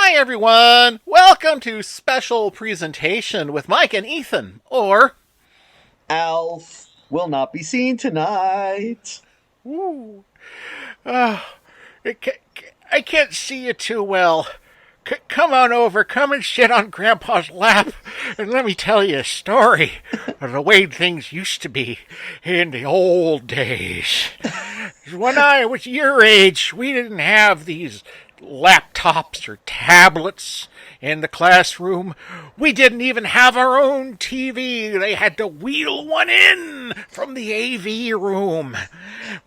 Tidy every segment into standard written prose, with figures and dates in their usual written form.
Hi, everyone. Welcome to Special Presentation with Mike and Ethan, or... Alf will not be seen tonight. Ooh, uh, I can't see you too well. Come on over, come and sit on Grandpa's lap, and let me tell you a story of the way things used to be in the old days. When I was your age, we didn't have these laptops or tablets in the classroom. We didn't even have our own TV. They had to wheel one in from the AV room.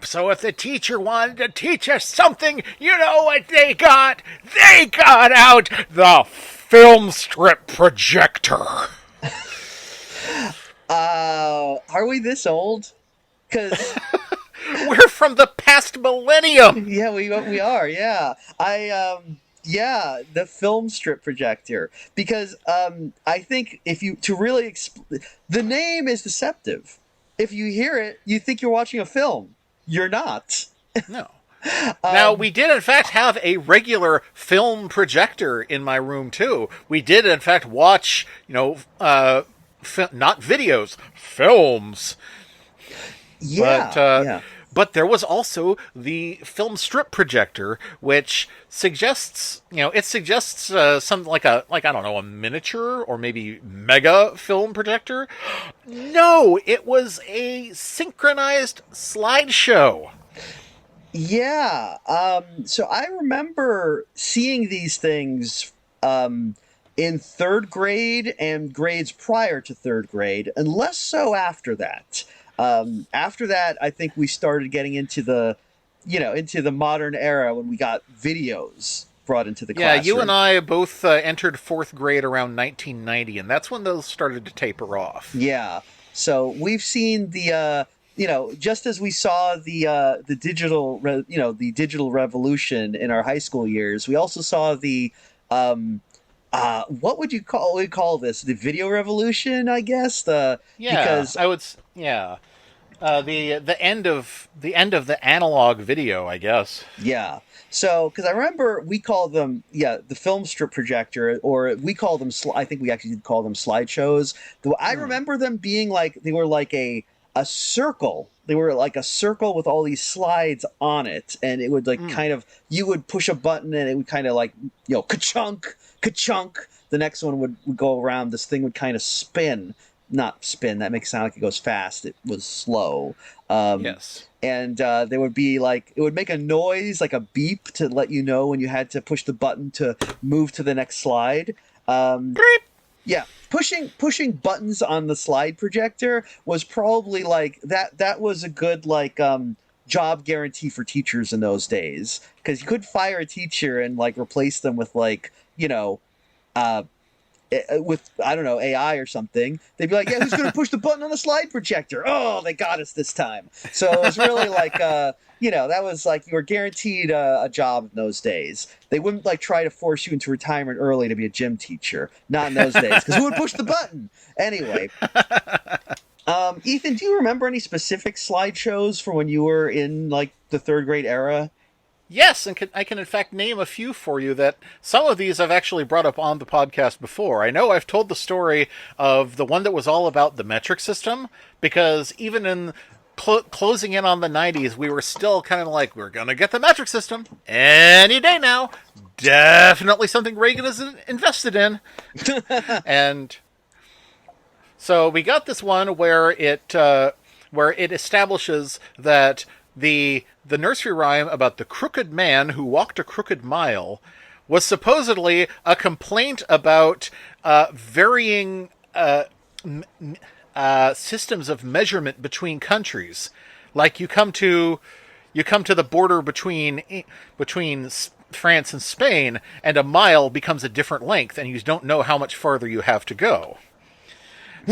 So if the teacher wanted to teach us something, you know what they got? They got out the film strip projector. Are we this old? Because We're from the past millennium. yeah, we are. Yeah, yeah, the film strip projector. Because I think if you to really the name is deceptive. If you hear it, you think you're watching a film. You're not. No. Now, we did, in fact, have a regular film projector in my room, too. We did, in fact, watch, not videos, films. Yeah, yeah. But there was also the film strip projector, which suggests, something like I don't know, a miniature or maybe mega film projector. No, it was a synchronized slideshow. Yeah. So I remember seeing these things in third grade and grades prior to third grade, and less so after that. After that, I think we started getting into into the modern era when we got videos brought into the Yeah, you and classroom. I both entered fourth grade around 1990, and that's when those started to taper off. Yeah. So we've seen just as we saw the the digital revolution in our high school years, we also saw the what would you call this? The video revolution, I guess. The Yeah, because yeah. The end of the analog video, I guess. Yeah. So, because I remember we call them, the film strip projector, or we call them, I think we actually did call them slideshows. Though I Hmm. remember them being like, they were like a circle. They were like a circle with all these slides on it. And it would like Mm. kind of, you would push a button and it would kind of like, ka-chunk, ka-chunk. The next one would go around. This thing would kind of spin. Not spin, that makes it sound like it goes fast. It was slow. Um, Yes. and they would be like it would make a noise like a beep to let you know when you had to push the button to move to the next slide. um, Beep. yeah, pushing buttons on the slide projector was probably like that was a good job guarantee for teachers in those days, because you could fire a teacher and like replace them with uh, with I don't know AI or something. They'd be like, "Yeah, who's going to push the button on the slide projector?" Oh, they got us this time. So it was really like, that was like you were guaranteed a job in those days. They wouldn't like try to force you into retirement early to be a gym teacher. Not in those days, because who would push the button anyway? Ethan, do you remember any specific slideshows from when you were in like the third grade era? Yes, and I can in fact name a few for you that some of these I've actually brought up on the podcast before. I know I've told the story of the one that was all about the metric system, because even in closing in on the 90s, we were still kind of like, we're going to get the metric system any day now. Definitely something Reagan is invested in. And so we got this one where it establishes that the nursery rhyme about the crooked man who walked a crooked mile was supposedly a complaint about varying systems of measurement between countries. Like you come to the border between France and Spain, and a mile becomes a different length, and you don't know how much farther you have to go. Hmm.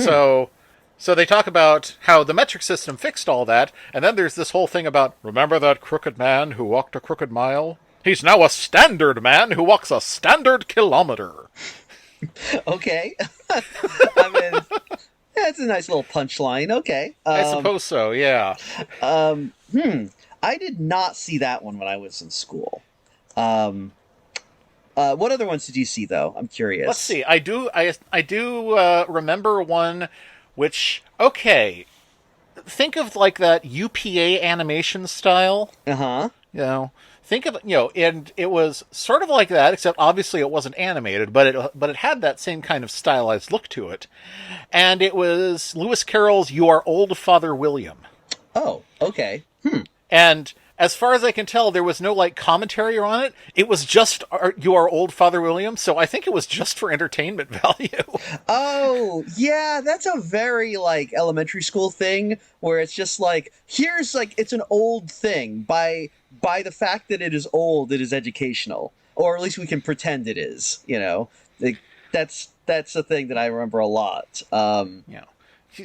So they talk about how the metric system fixed all that, and then there's this whole thing about, remember that crooked man who walked a crooked mile? He's now a standard man who walks a standard kilometer. Okay. I mean, yeah, it's a nice little punchline. Okay. I suppose so, yeah. Um, hmm. I did not see that one when I was in school. Um, What other ones did you see though? I'm Let's curious. see. I do remember one, which okay. Think of like that UPA animation style. Uh huh. You know, think of and it was sort of like that, except obviously it wasn't animated, but it had that same kind of stylized look to it, and it was Lewis Carroll's "You Are Old, Father William." Oh, okay. And as far as I can tell, there was no like commentary on it. It was just "You Are Old, Father William," so I think it was just for entertainment value. Oh, yeah, that's a very like elementary school thing where it's just like here's like it's an old thing by the fact that it is old, it is educational, or at least we can pretend it is. Like, that's a thing that I remember a lot. Yeah.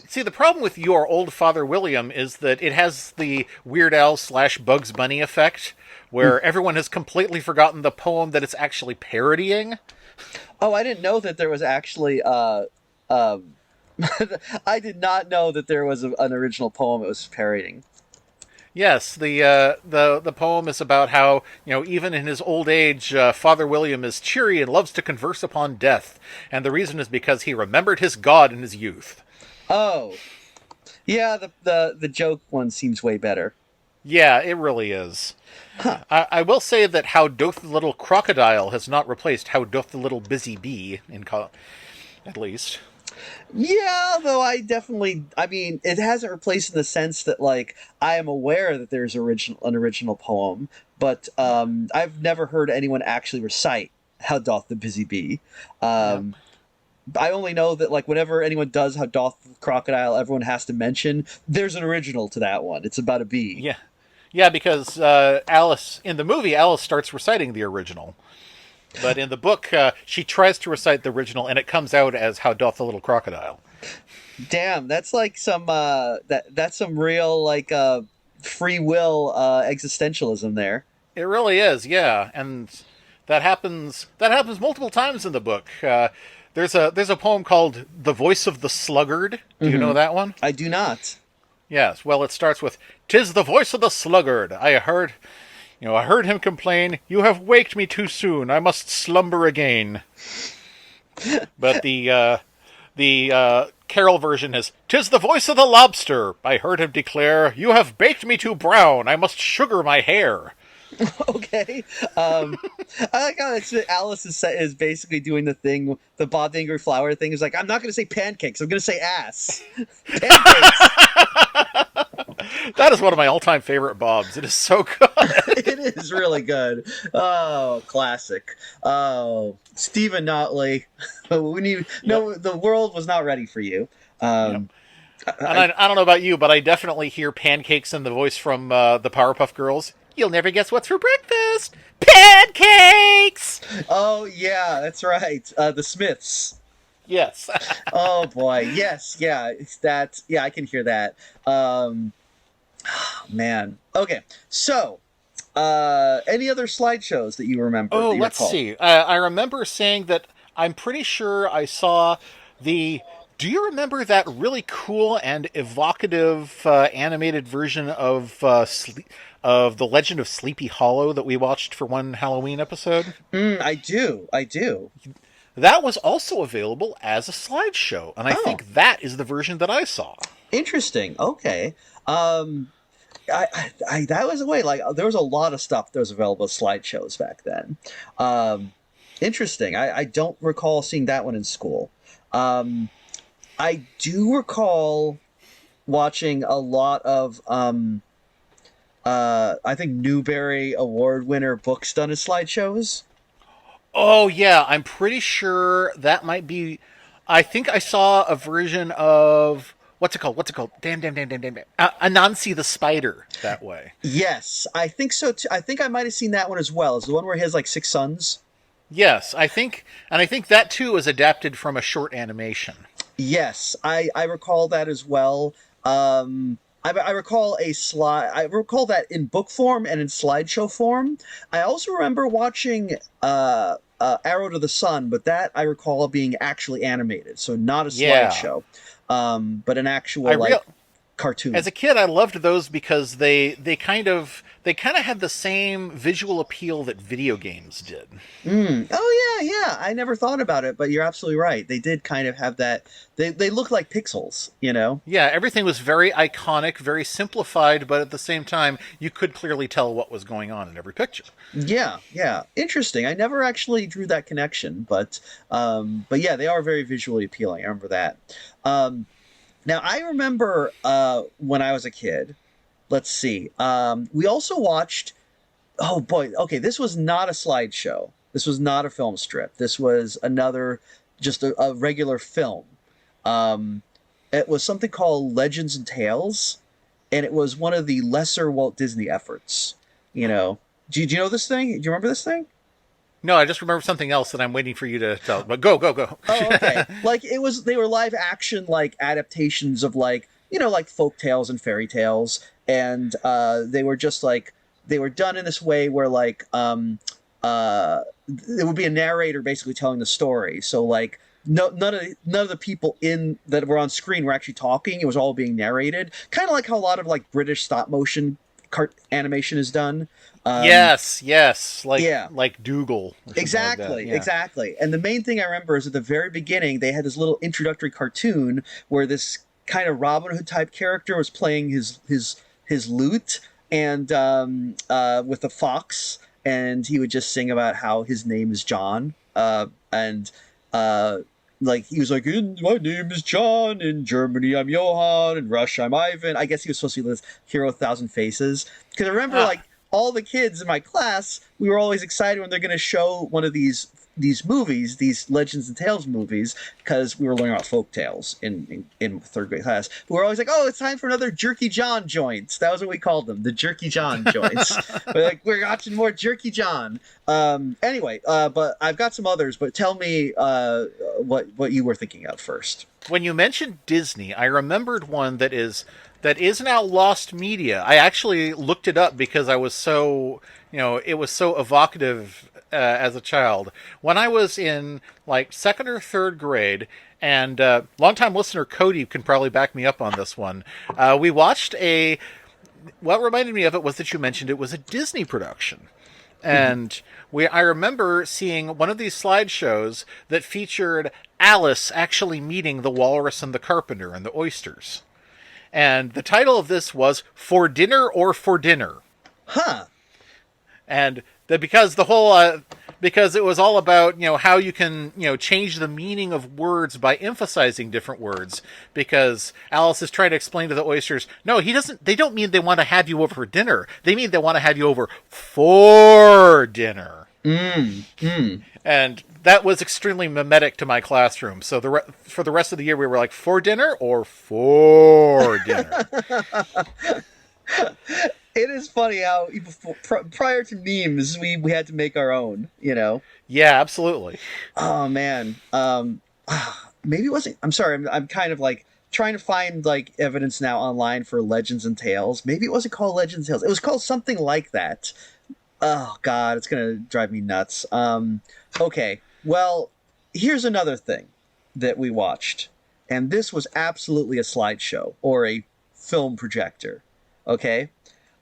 See, the problem with "Your Old Father William" is that it has the Weird Al / Bugs Bunny effect, where everyone has completely forgotten the poem that it's actually parodying. Oh, I didn't know that there was actually um, I did not know that there was an original poem it was parodying. Yes, the poem is about how even in his old age, Father William is cheery and loves to converse upon death, and the reason is because he remembered his God in his youth. Oh, yeah, the joke one seems way better. Yeah, it really is. Huh. I will say that "How doth the little crocodile" has not replaced "How doth the little busy bee" at least. Yeah, though I mean, it hasn't replaced in the sense that like I am aware that there's an original poem, but I've never heard anyone actually recite "How doth the busy bee." Yeah. Um, I only know that like whenever anyone does "How doth the crocodile," everyone has to mention there's an original to that one. It's about a bee. Yeah. Yeah, because Alice in the movie, Alice starts reciting the original, but in the book, she tries to recite the original, and it comes out as "How doth the little crocodile." Damn, that's like some that's some real like free will existentialism there. It really is, yeah, and that happens. That happens multiple times in the book. There's a poem called "The Voice of the Sluggard." Do you know that one? I do not. Yes. Well, it starts with "'Tis the voice of the sluggard. I heard him complain. You have waked me too soon. I must slumber again." But the Carol version is "'Tis the voice of the lobster. I heard him declare, you have baked me too brown. I must sugar my hair." Okay. I like how Alice is basically doing the thing, the Bob the Angry Flower thing. Is like, I'm not going to say pancakes. I'm going to say ass. Pancakes. That is one of my all-time favorite Bobs. It is so good. It is really good. Oh, classic. Oh, Stephen Notley. We need Yep. no. The world was not ready for you. Yep. Um, And I, I don't know about you, but I definitely hear pancakes in the voice from the Powerpuff Girls. "You'll never guess what's for breakfast. Pancakes!" oh yeah, that's right. The Smiths. Yes. Oh boy, yes, yeah, it's that. Yeah, I can hear that. Man. Okay, so any other slideshows that you remember Oh, that you let's recall? see. I remember saying that I'm pretty sure I saw the. Do you remember that really cool and evocative animated version of The Legend of Sleepy Hollow that we watched for one Halloween episode? I do. I do. That was also available as a slideshow, and I Oh, think that is the version that I saw. interesting. Okay. Um, that was a way. Like there was a lot of stuff that was available as slideshows back then. Um, interesting. I don't recall seeing that one in school. Um, I do recall watching a lot of I think Newbery Award winner books done as slideshows. Oh yeah, I'm pretty sure that might be. I think I saw a version of what's it called? What's it called? Damn. Anansi the Spider that way. Yes, I think so too. I think I might have seen that one as well. Is the one where he has like six sons? Yes, I think that too is adapted from a short animation. Yes, I recall that as well. I recall a slide. I recall that in book form and in slideshow form. I also remember watching Arrow to the Sun, but that I recall being actually animated, so not a Yeah, slideshow, but an I actual like real cartoon. As a kid, I loved those because they kind of had the same visual appeal that video games did. Oh yeah. I never thought about it, but you're absolutely right. They did kind of have that. They look like pixels, you know. Yeah, everything was very iconic, very simplified, but at the same time, you could clearly tell what was going on in every picture. Yeah. Interesting. I never actually drew that connection, but yeah, they are very visually appealing. I remember that. Um, Now I remember when I was a kid. Let's see. We also watched. Oh boy. Okay, this was not a slideshow. This was not a film strip. This was another, just a regular film. Um, it was something called Legends and Tales, and it was one of the lesser Walt Disney efforts. You know, do you know this thing? Do you remember this thing? No, I just remember something else that I'm waiting for you to tell. But go, go, go. Oh, okay. Like it was, they were live action like adaptations of like like folk tales and fairy tales, and they were just like they were done in this way where like it would be a narrator basically telling the story. So like none of the people in that were on screen were actually talking. It was all being narrated, kind of like how a lot of like British stop motion animation is done. Yes, yes, Yeah. like Dougal. Or something like that. Exactly, Yeah. exactly. And the main thing I remember is at the very beginning, they had this little introductory cartoon where this kind of Robin Hood type character was playing his lute and with a fox, and he would just sing about how his name is John, and uh, like he was like, "My name is John. In Germany, I'm Johann. In Russia, I'm Ivan." I guess he was supposed to be this hero of thousand faces. Because I remember Ah, like all the kids in my class, we were always excited when they're going to show one of these movies, these Legends and Tales movies, because we were learning about folk tales in third grade class. We were always like, "Oh, it's time for another Jerky John joints." That was what we called them, the Jerky John joints. We're watching more Jerky John. Anyway, but I've got some others. But tell me what you were thinking of first. when you mentioned Disney, I remembered one that is now lost media. I actually looked it up because I was so it was so evocative as a child. When I was in like second or third grade, and longtime listener Cody can probably back me up on this one. We watched a. What reminded me of it was that you mentioned it was a Disney production. And I remember seeing one of these slideshows that featured Alice actually meeting the walrus and the carpenter and the oysters. And the title of this was For Dinner or For Dinner. Huh. And because the whole because it was all about how you can change the meaning of words by emphasizing different words, because Alice is trying to explain to the oysters, no, they don't mean they want to have you over for dinner, they mean they want to have you over for dinner. And that was extremely mimetic to my classroom. So for the rest of the year we were like, for dinner or for dinner. It is funny how prior to memes, we had to make our own. Yeah, absolutely. Oh man. Maybe it wasn't. I'm sorry. I'm kind of like trying to find like evidence now online for Legends and Tales. Maybe it wasn't called Legends and Tales. It was called something like that. Oh God, it's gonna drive me nuts. Okay. Well, here's another thing that we watched, and this was absolutely a slideshow or a film projector. Okay.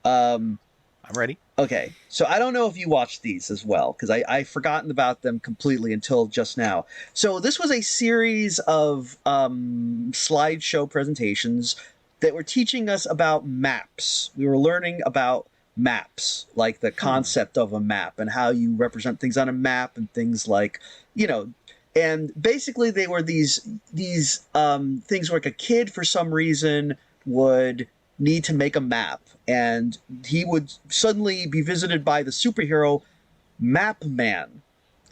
Um, I'm ready. Okay, so I don't know if you watched these as well, because I've forgotten about them completely until just now. So this was a series of slideshow presentations that were teaching us about maps. We were learning about maps, like the concept of a map and how you represent things on a map and things like, and basically they were these things where like a kid for some reason would need to make a map, and he would suddenly be visited by the superhero Map Man,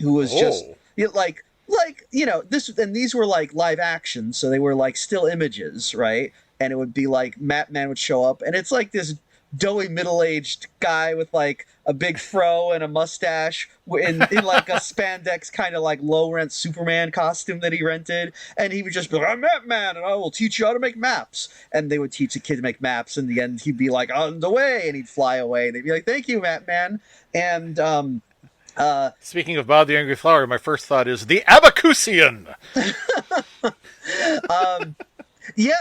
who was just Oh. this, and these were like live action, so they were like still images, right? And it would be like Map Man would show up, and it's like this doughy middle-aged guy with like a big fro and a mustache in like a spandex kind of like low-rent Superman costume that he rented, and he would just be like, "I'm Map Man and I will teach you how to make maps." And they would teach a kid to make maps. In the end, he'd be like, "On the way," and he'd fly away. They'd be like, "Thank you, Map Man." And Speaking of Bob the Angry Flower, my first thought is the Abacusian. yeah,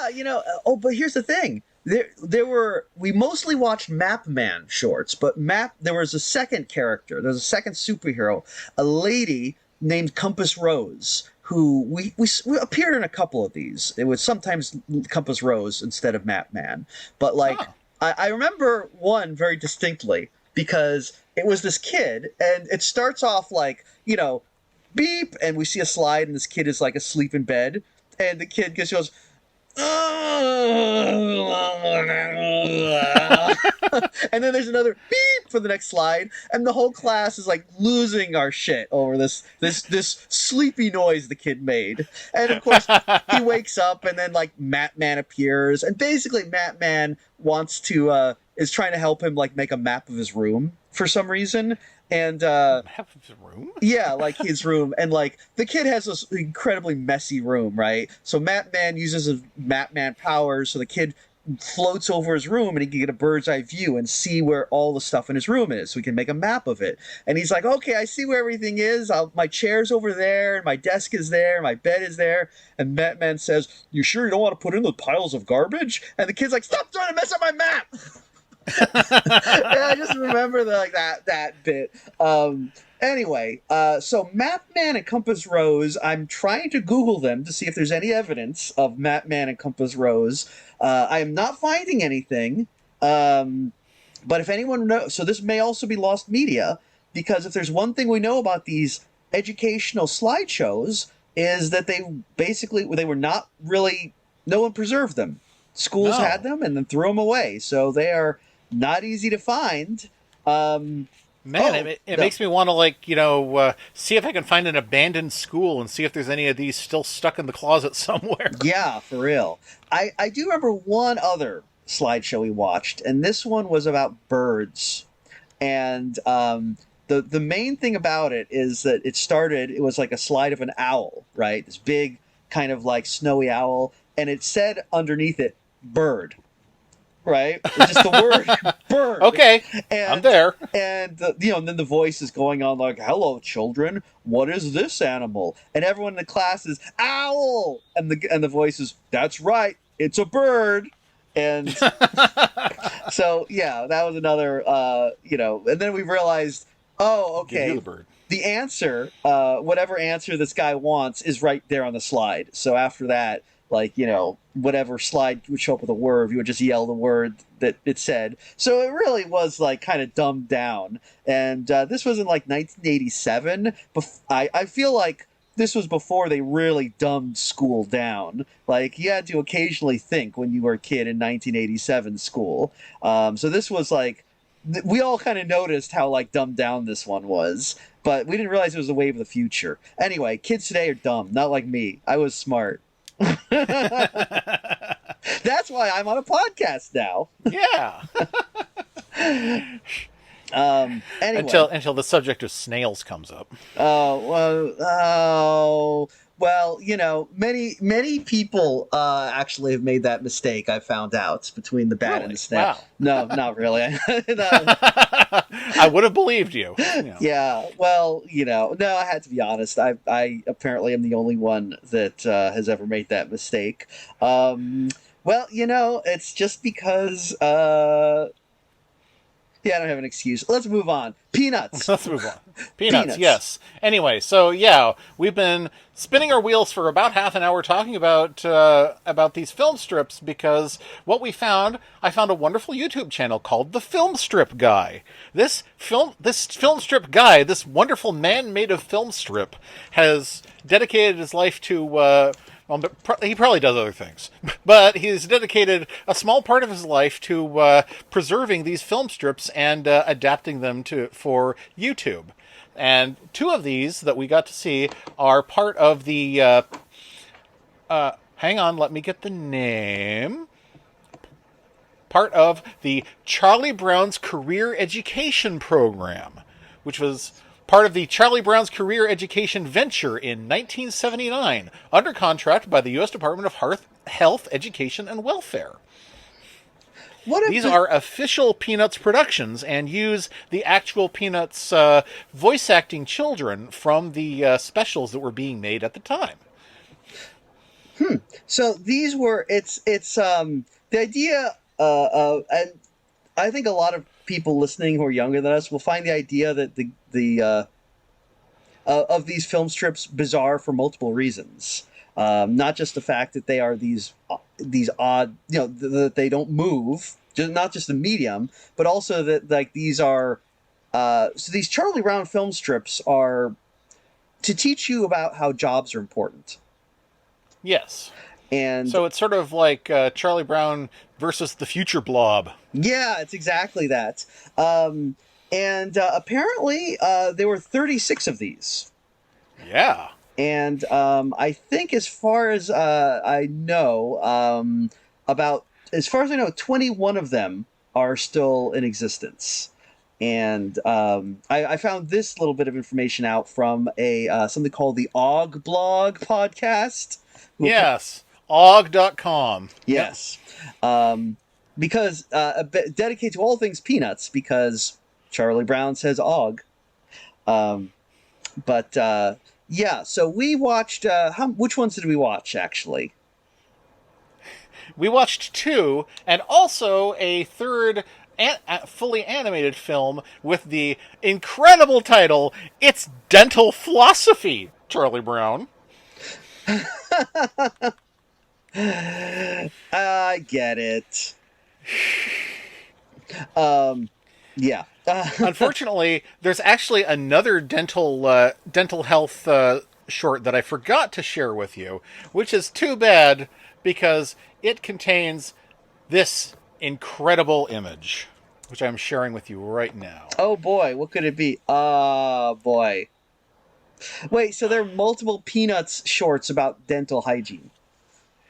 oh, but here's the thing. we mostly watched Map Man shorts, but there was a second character, there was a second superhero, a lady named Compass Rose, who we appeared in a couple of these. It was sometimes Compass Rose instead of Map Man. But like Huh. I remember one very distinctly because it was this kid, and it starts off like, beep, and we see a slide, and this kid is like asleep in bed, and the kid just goes, and then there's another beep for the next slide, and the whole class is like losing our shit over this sleepy noise the kid made. And of course, he wakes up, and then like Map Man appears, and basically Map Man wants to is trying to help him like make a map of his room for some reason. And Half of the room? yeah, like his room, and like the kid has this incredibly messy room, right? So Map Man uses his Map Man powers, so the kid floats over his room and he can get a bird's eye view and see where all the stuff in his room is, so he can make a map of it. And he's like, okay, I see where everything is. My chair's over there, and my desk is there, and my bed is there. And Map Man says, "You sure you don't want to put in the piles of garbage?" And the kid's like, "Stop trying to mess up my map." Yeah, I just remember that bit. Anyway, so Map Man and Compass Rose, I'm trying to Google them to see if there's any evidence of Map Man and Compass Rose. I am not finding anything. But if anyone knows, so this may also be lost media, because if there's one thing we know about these educational slideshows, is that they were not really, no one preserved them. Schools No. had them and then threw them away, so they are not easy to find. Man, it makes me want to, see if I can find an abandoned school and see if there's any of these still stuck in the closet somewhere. Yeah, for real. I do remember one other slideshow we watched, and this one was about birds. And the main thing about it is that it was like a slide of an owl, right? This big kind of like snowy owl, and it said underneath it, bird. Right? It's just the word bird. Okay, and, I'm there. And, and then the voice is going on like, "Hello, children. What is this animal?" And everyone in the class is, "Owl!" And the voice is, "That's right. It's a bird." And so, yeah, that was another, and then we realized, oh, okay. Give you the bird. The answer, whatever answer this guy wants, is right there on the slide. So after that, whatever slide would show up with a word, you would just yell the word that it said. So it really was like kind of dumbed down. And this was in like 1987. I feel like this was before they really dumbed school down. Like, you had to occasionally think when you were a kid in 1987 school. So this was like, we all kind of noticed how like dumbed down this one was, but we didn't realize it was the wave of the future. Anyway, kids today are dumb, not like me. I was smart. That's why I'm on a podcast now. Yeah. Anyway. Until the subject of snails comes up. Many people actually have made that mistake. I found out between the bat and the snail. Wow. No, not really. I would have believed you. Yeah. Well, no, I had to be honest. I apparently am the only one that has ever made that mistake. It's just because. Yeah, I don't have an excuse. Let's move on. Peanuts. Let's move on. Peanuts, yes. Anyway, so yeah, we've been spinning our wheels for about half an hour talking about these film strips, because I found a wonderful YouTube channel called The Film Strip Guy. This film strip guy, this wonderful man made of film strip, has dedicated his life to he probably does other things, but he's dedicated a small part of his life to preserving these film strips and adapting them for YouTube. And two of these that we got to see are part of the... hang on, let me get the name. Part of the Charlie Brown's Career Education Program, which was part of the Charlie Brown's Career Education Venture in 1979, under contract by the U.S. Department of Health, Education, and Welfare. These are official Peanuts productions and use the actual Peanuts voice acting children from the specials that were being made at the time. So these were, the idea And I think a lot of people listening who are younger than us will find the idea that the of these film strips bizarre for multiple reasons. Not just the fact that they are these odd, that they don't move, not just the medium, but also that like these are. So these Charlie Brown film strips are to teach you about how jobs are important. Yes. And So it's sort of like Charlie Brown versus the future blob. yeah, it's exactly that. And apparently, there were 36 of these. Yeah. And I think, as far as I know, about as far as I know, 21 of them are still in existence. And I found this little bit of information out from a something called the Og Blog podcast. Yes. Og.com. Yes. Because dedicated to all things peanuts, because Charlie Brown says Og. But yeah, so we watched. Which ones did we watch, actually? We watched two, and also a third fully animated film with the incredible title, It's Dental Flossophy, Charlie Brown. I get it. Yeah. Unfortunately, there's actually another dental health short that I forgot to share with you, which is too bad because it contains this incredible image, which I'm sharing with you right now. Oh boy, what could it be? Oh boy. Wait, so there are multiple Peanuts shorts about dental hygiene.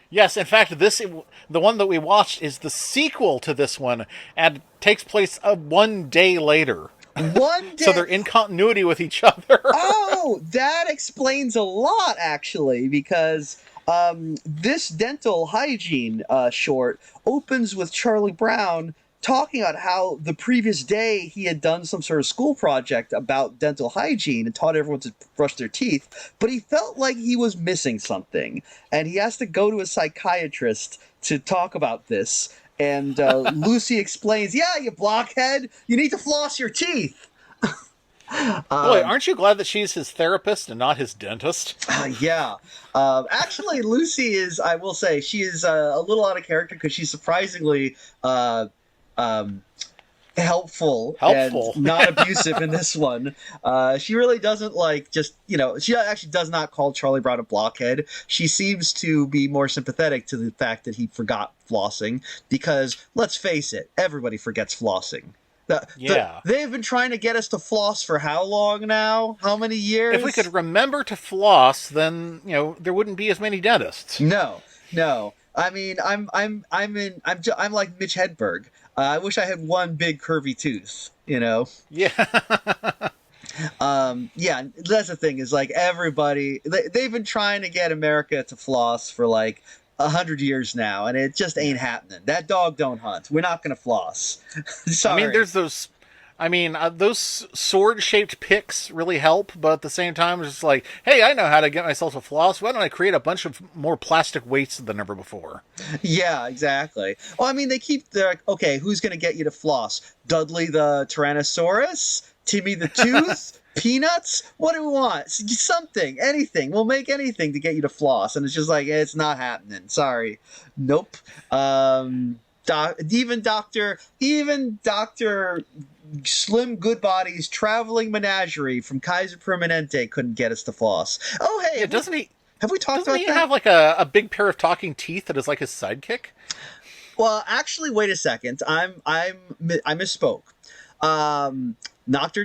Yes, in fact, the one that we watched is the sequel to this one and takes place one day later. One day. So they're in continuity with each other. Oh, that explains a lot, actually, because this dental hygiene short opens with Charlie Brown talking about how the previous day he had done some sort of school project about dental hygiene and taught everyone to brush their teeth, but he felt like he was missing something, and he has to go to a psychiatrist to talk about this. And Lucy explains, "Yeah, you blockhead, you need to floss your teeth." Boy, aren't you glad that she's his therapist and not his dentist? Yeah. Actually, Lucy is, I will say, she is a little out of character because she's surprisingly helpful and not abusive in this one. She really doesn't she actually does not call Charlie Brown a blockhead. She seems to be more sympathetic to the fact that he forgot flossing because, let's face it, everybody forgets flossing. They've been trying to get us to floss for how long now? How many years? If we could remember to floss, then there wouldn't be as many dentists. No. I mean, I'm like Mitch Hedberg. I wish I had one big curvy tooth. Yeah. Yeah. That's the thing is like everybody they've been trying to get America to floss for like 100 years now, and it just ain't happening. That dog don't hunt. We're not gonna floss. Sorry. I mean, there's those. Those sword-shaped picks really help, but at the same time, it's just like, hey, I know how to get myself a floss. Why don't I create a bunch of more plastic weights than ever before? Yeah, exactly. Well, I mean, they're like, okay, who's going to get you to floss? Dudley the Tyrannosaurus? Timmy the Tooth? Peanuts? What do we want? Something, anything. We'll make anything to get you to floss. And it's just like, it's not happening. Sorry. Nope. Even Dr. Slim Goodbody's traveling menagerie from Kaiser Permanente couldn't get us to floss. Oh, hey, yeah, doesn't he? Have we talked about that? Doesn't he have like a big pair of talking teeth that is like his sidekick? Well, actually, wait a second. I misspoke. Not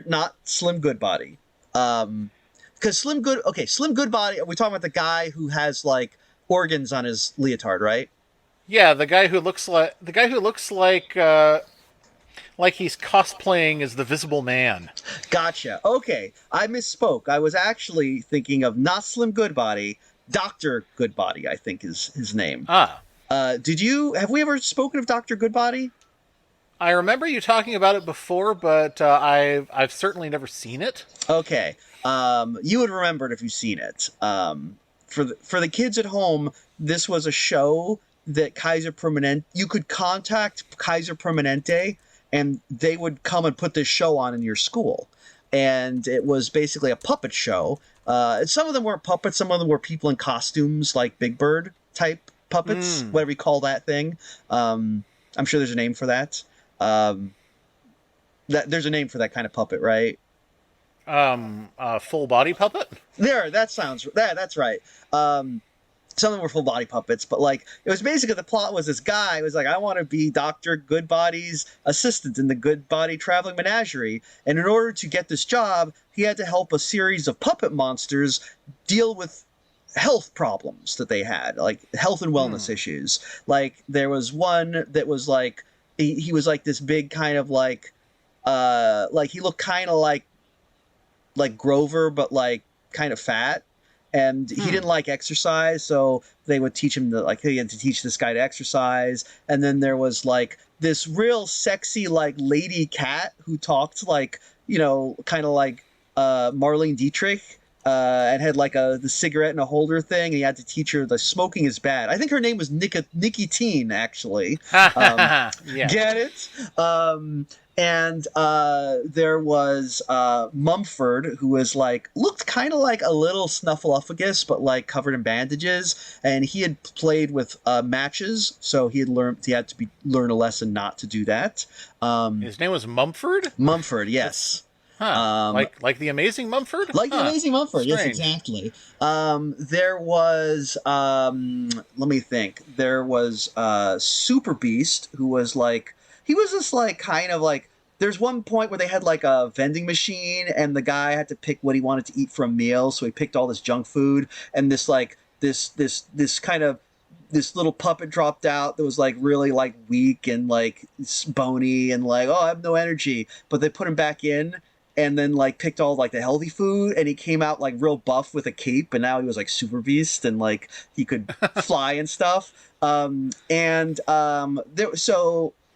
Slim Goodbody. Because Slim Goodbody. Are we talking about the guy who has like organs on his leotard, right? Yeah, the guy who looks like he's cosplaying as the Visible Man. Gotcha. Okay, I misspoke. I was actually thinking of not Slim Goodbody, Dr. Goodbody, I think is his name. Ah. Have we ever spoken of Dr. Goodbody? I remember you talking about it before, but I've certainly never seen it. Okay. You would remember it if you've seen it. For the kids at home, this was a show that Kaiser Permanente, you could contact Kaiser Permanente and they would come and put this show on in your school. And it was basically a puppet show. Some of them weren't puppets, some of them were people in costumes, like Big Bird type puppets, whatever you call that thing. I'm sure there's a name for that. There's a name for that kind of puppet, right? Full body puppet? That's right. Some of them were full body puppets, but like it was basically the plot was this guy was like, I want to be Dr. Goodbody's assistant in the Goodbody Traveling Menagerie. And in order to get this job, he had to help a series of puppet monsters deal with health problems that they had, like health and wellness issues. Like there was one that was like he was like this big kind of like he looked kind of like Grover, but like kind of fat. And he didn't like exercise, so they would teach him he had to teach this guy to exercise. And then there was like this real sexy like lady cat who talked like, kind of like Marlene Dietrich, and had like the cigarette in a holder thing. And he had to teach her the smoking is bad. I think her name was Nikki Teen, actually. Yeah. Get it? And there was Mumford, who was looked kind of like a little Snuffleupagus, but like covered in bandages. And he had played with matches, so he had to learn a lesson not to do that. His name was Mumford? Mumford, yes. Huh. Like the Amazing Mumford? Like the Amazing Mumford, yes, exactly. There was, let me think. There was Super Beast, who was he was just kind of there's one point where they had like a vending machine and the guy had to pick what he wanted to eat for a meal. So he picked all this junk food, and this little puppet dropped out that was really weak and bony and oh, I have no energy. But they put him back in and then picked all the healthy food, and he came out real buff with a cape, and now he was Super Beast and he could fly and stuff.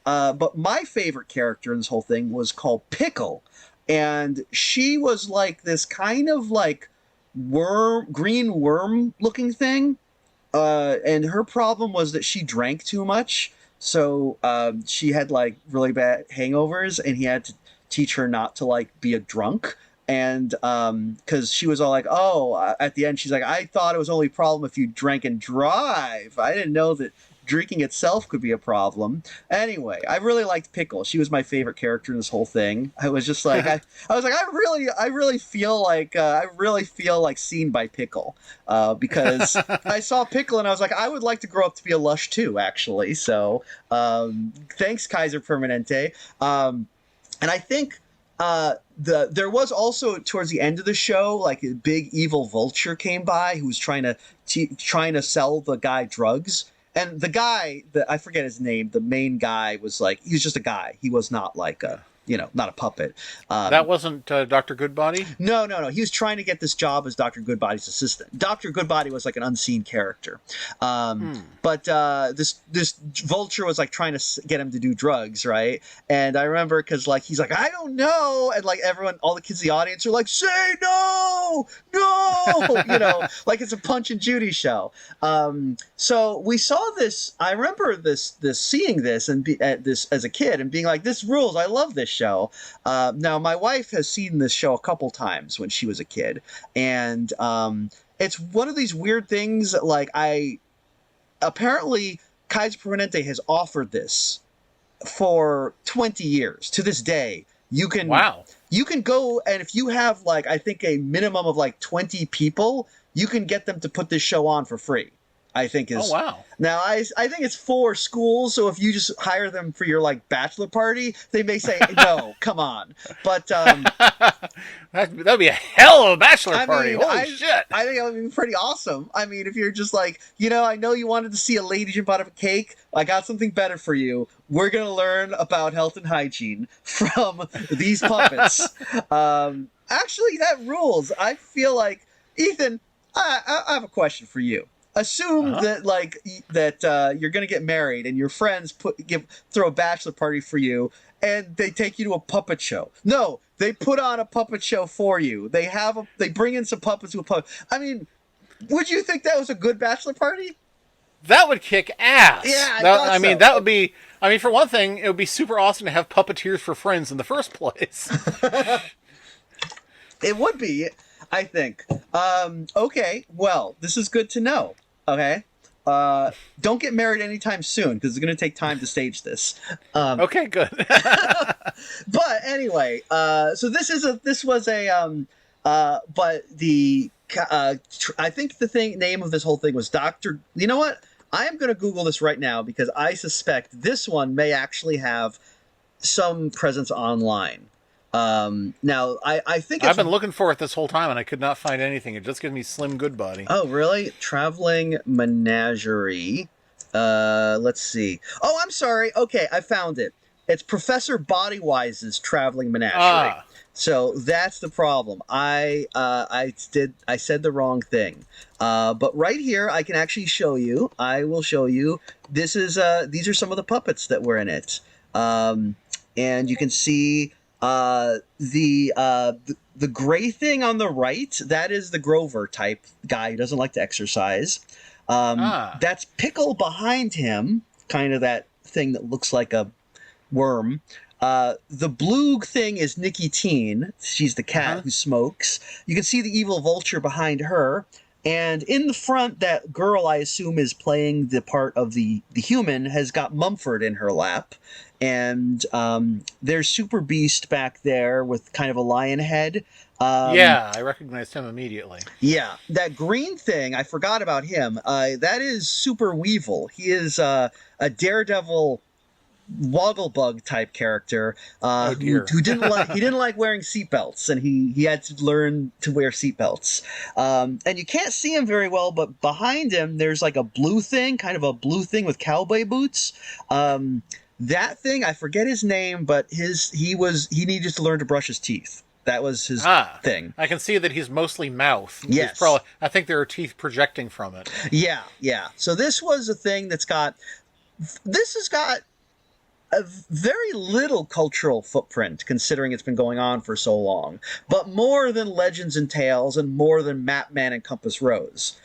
But my favorite character in this whole thing was called Pickle, and she was this kind of green worm looking thing, and her problem was that she drank too much, so she had really bad hangovers, and he had to teach her not to be a drunk. And because she was all at the end she's I thought it was only a problem if you drank and drive. I didn't know that drinking itself could be a problem. Anyway, I really liked Pickle. She was my favorite character in this whole thing. I was just I really feel seen by Pickle, because I saw Pickle and I was I would like to grow up to be a lush too, actually. So thanks, Kaiser Permanente. And I think there was also towards the end of the show a big evil vulture came by who was trying to sell the guy drugs. And the guy, I forget his name, the main guy was he was just a guy. He was not not a puppet. That wasn't Dr. Goodbody? No. He was trying to get this job as Dr. Goodbody's assistant. Dr. Goodbody was an unseen character. But this vulture was trying to get him to do drugs, right? And I remember because he's I don't know. And everyone, all the kids in the audience are say no! It's a Punch and Judy show. So we saw this. I remember seeing this and this as a kid and being this rules. I love this show. Now my wife has seen this show a couple times when she was a kid, and it's one of these weird things. Apparently Kaiser Permanente has offered this for 20 years. To this day, you can go, and if you have I think a minimum of 20 people, you can get them to put this show on for free. I think is. Oh, wow. Now, I think it's for schools, so if you just hire them for your bachelor party, they may say no, come on. But that'd be a hell of a bachelor party. Holy shit! I think that would be pretty awesome. I mean, if you're just I know you wanted to see a lady jump out of a cake. I got something better for you. We're gonna learn about health and hygiene from these puppets. Actually, that rules. I feel Ethan, I have a question for you. Assume that you're gonna get married and your friends throw a bachelor party for you and they take you to a puppet show. No, they put on a puppet show for you. They bring in some puppets to a puppet. I mean, would you think that was a good bachelor party? That would kick ass. Yeah, I mean, that would be. I mean, for one thing, it would be super awesome to have puppeteers for friends in the first place. It would be, I think. Okay, well, this is good to know. Okay, don't get married anytime soon because it's going to take time to stage this. Okay, good. But anyway, so I think the name of this whole thing was Doctor. You know what? I am going to Google this right now because I suspect this one may actually have some presence online. Now, I think I've been looking for it this whole time and I could not find anything. It just gives me Slim Goodbody. Oh, really? Traveling Menagerie. Let's see. Oh, I'm sorry. Okay, I found it. It's Professor Bodywise's Traveling Menagerie. So that's the problem. I said the wrong thing. But right here, I can actually show you. I will show you. These are some of the puppets that were in it. And you can see the gray thing on the right. That is the Grover type guy who doesn't like to exercise. That's Pickle behind him, kind of that thing that looks like a worm. The blue thing is Nikki Teen. She's the cat who smokes. You can see the evil vulture behind her. And in the front, that girl, I assume, is playing the part of the human, has got Mumford in her lap. And there's Super Beast back there with kind of a lion head. Yeah, I recognized him immediately. Yeah, that green thing, I forgot about him. That is Super Weevil. He is a daredevil Wogglebug type character who didn't like wearing seatbelts, and he had to learn to wear seatbelts. And you can't see him very well, but behind him there's like a blue thing, kind of a blue thing with cowboy boots. That thing, I forget his name, but he needed to learn to brush his teeth. That was his thing. I can see that he's mostly mouth. Yes. I think there are teeth projecting from it. Yeah. So this was a thing this has got a very little cultural footprint, considering it's been going on for so long, but more than Legends and Tales and more than Mapman and Compass Rose.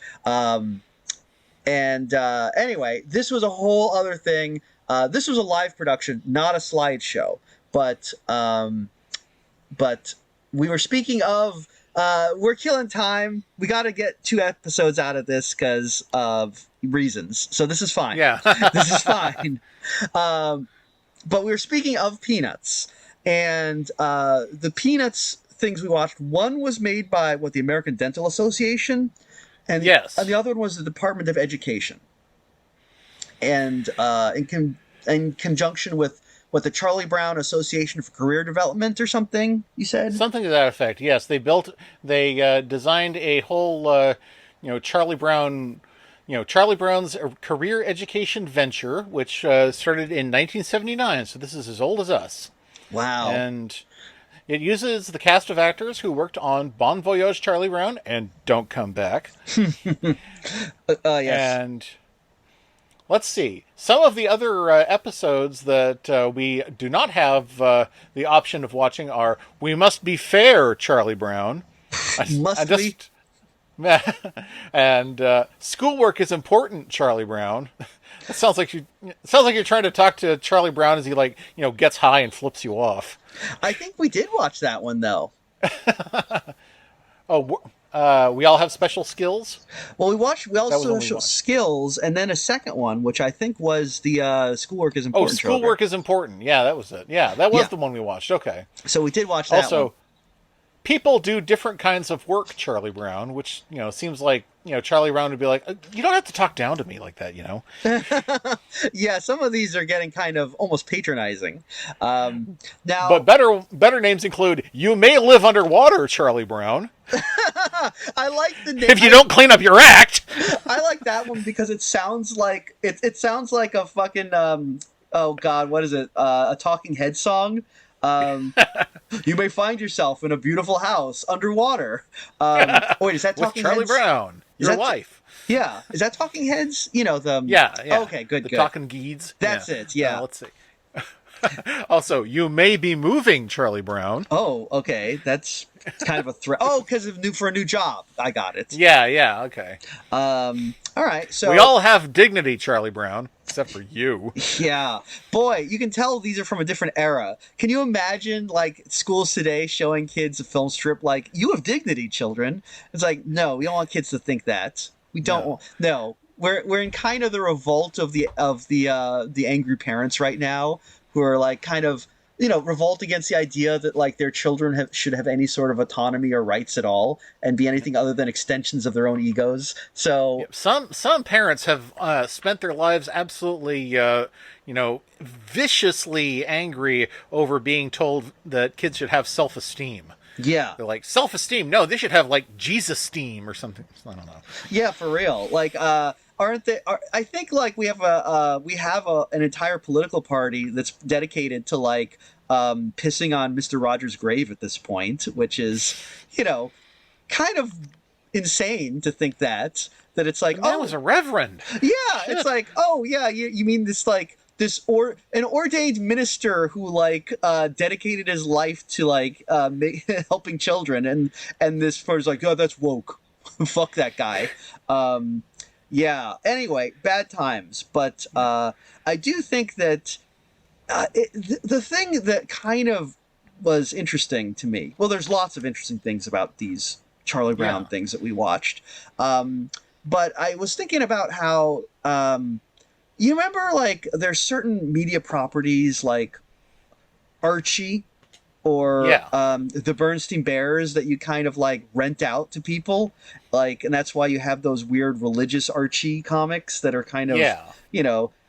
Anyway, this was a whole other thing. This was a live production, not a slideshow, but we were speaking of, we're killing time. We got to get 2 episodes out of this because of reasons. So this is fine. Yeah. This is fine. But we were speaking of Peanuts, and the Peanuts things we watched, one was made by the American Dental Association, and the other one was the Department of Education. And in conjunction with the Charlie Brown Association for Career Development or something, you said? Something to that effect, yes. They designed a whole, Charlie Brown's career education venture, which started in 1979, so this is as old as us. Wow. And it uses the cast of actors who worked on Bon Voyage Charlie Brown and Don't Come Back. Yes. And let's see. Some of the other episodes that we do not have the option of watching are We Must Be Fair, Charlie Brown. And Schoolwork is Important, Charlie Brown. It sounds like you're trying to talk to Charlie Brown as he gets high and flips you off. I think we did watch that one though. We all have special skills. Well, we also watched Skills, and then a second one, which I think was the Schoolwork is Important. Oh, Schoolwork is Important. Yeah, that was it. Yeah, that was the one we watched. Okay. So we did watch that also, one. People do different kinds of work, Charlie Brown, which, seems like, Charlie Brown would be like, you don't have to talk down to me like that, Yeah, some of these are getting kind of almost patronizing. Now, but better names include You May Live Underwater, Charlie Brown. I like the name. If you don't clean up your act. I like that one because it sounds like it sounds like a fucking oh god, what is it? A Talking Head song. You may find yourself in a beautiful house underwater. Wait, is that Talking Charlie Heads? Brown, your wife? Yeah, is that Talking Heads? Yeah. Okay, good. Talking Geeds. That's it. Yeah. Let's see. Also, you may be moving, Charlie Brown. Oh, okay, that's kind of a threat. Oh, because of for a new job. I got it. Yeah, okay. All right, We so all have dignity, Charlie Brown, except for you. yeah, boy, you can tell these are from a different era. Can you imagine like schools today showing kids a film strip like "You have dignity, children"? It's like, no, we don't want kids to think that. We don't No. want. No, we're in kind of the revolt of the angry parents right now who are like kind of revolt against the idea that like their children should have any sort of autonomy or rights at all and be anything other than extensions of their own egos. So Yep. Some parents have spent their lives absolutely, viciously angry over being told that kids should have self-esteem. yeah, They're like, self-esteem? No, they should have like Jesus-esteem or something. I don't know. yeah, for real. Like, aren't they? I think like an entire political party that's dedicated to like pissing on Mister Rogers' grave at this point, which is kind of insane to think that it's like, And that was a reverend. yeah, it's like, oh yeah, you mean this like an ordained minister who like dedicated his life to like helping children, and this person's like, oh, that's woke. Fuck that guy. Yeah. Anyway, bad times, but I do think that the thing that kind of was interesting to me. Well, there's lots of interesting things about these Charlie Brown things that we watched. But I was thinking about how you remember like there's certain media properties like Archie or the Bernstein Bears that you kind of like rent out to people, like, and that's why you have those weird religious Archie comics that are kind of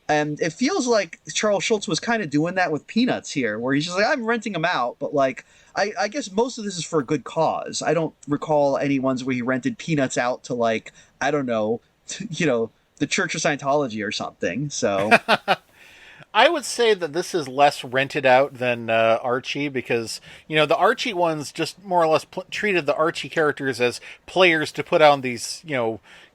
and it feels like Charles Schultz was kind of doing that with Peanuts here, where he's just like, I'm renting them out, but like I guess most of this is for a good cause. I don't recall any ones where he rented Peanuts out to like, I don't know, the Church of Scientology or something. So I would say that this is less rented out than Archie because the Archie ones just more or less treated the Archie characters as players to put on these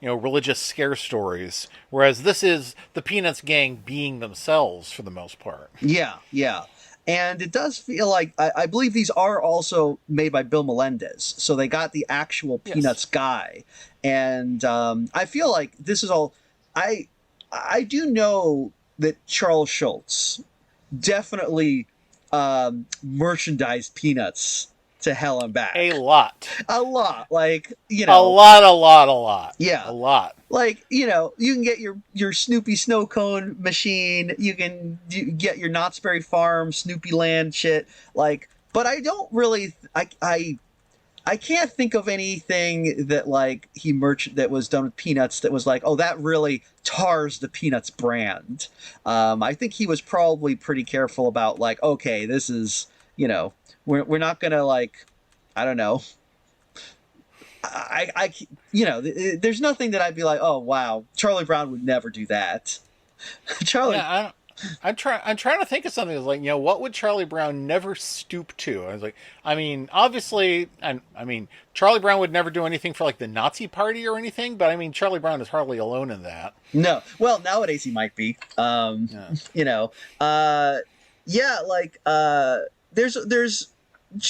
religious scare stories, whereas this is the Peanuts gang being themselves for the most part. Yeah. And it does feel like I believe these are also made by Bill Melendez, so they got the actual Peanuts guy, and I feel like this is all. I do know that Charles Schultz definitely merchandised Peanuts to hell and back. A lot, like a lot. Yeah, a lot. Like you can get your Snoopy snow cone machine. You get your Knott's Berry Farm Snoopy Land shit. Like, but I don't really. I can't think of anything that like that was done with Peanuts that was like, oh, that really tars the Peanuts brand. I think he was probably pretty careful about like, okay, this is we're not gonna like, I don't know. There's nothing that I'd be like, oh wow, Charlie Brown would never do that. Charlie. Yeah, I'm trying to think of something that's like, what would Charlie Brown never stoop to? I was like, obviously, Charlie Brown would never do anything for like the Nazi Party or anything, but Charlie Brown is hardly alone in that. No, well, nowadays he might be. There's.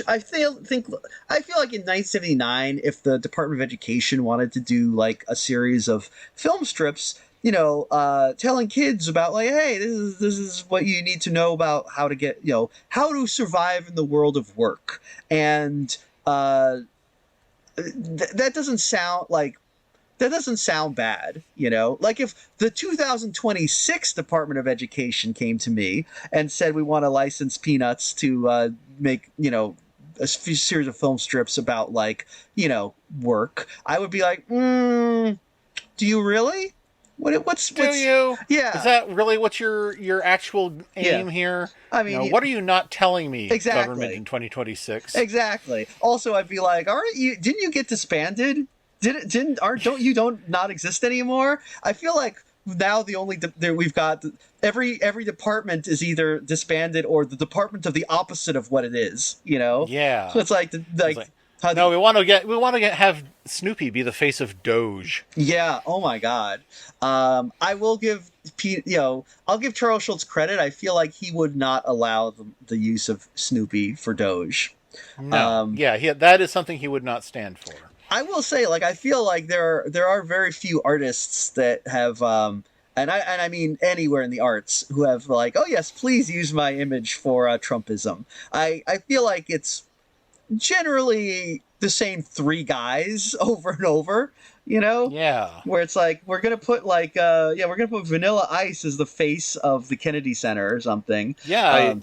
I feel like in 1979, if the Department of Education wanted to do like a series of film strips, telling kids about like, hey, this is what you need to know about how to get, how to survive in the world of work, and that doesn't sound bad, Like if the 2026 Department of Education came to me and said we want to license Peanuts to make a series of film strips about like work, I would be like, do you really? What's you? Yeah. Is that really what your actual aim here? What are you not telling me, exactly. Government in 2026? Exactly. Also, I'd be like, didn't you get disbanded? Don't you not exist anymore? I feel like now we've got every department is either disbanded or the department of the opposite of what it is. Yeah. So it's like No, we want to have Snoopy be the face of Doge. Yeah. Oh my God. I will give I'll give Charles Schultz credit. I feel like he would not allow the use of Snoopy for Doge. No, yeah, that is something he would not stand for. I will say, like, I feel like there are very few artists that have, and I mean anywhere in the arts, who have like, oh yes, please use my image for Trumpism. I feel like it's generally the same three guys over and over, you know? Yeah. Where it's like, we're gonna put we're gonna put Vanilla Ice as the face of the Kennedy Center or something. Yeah,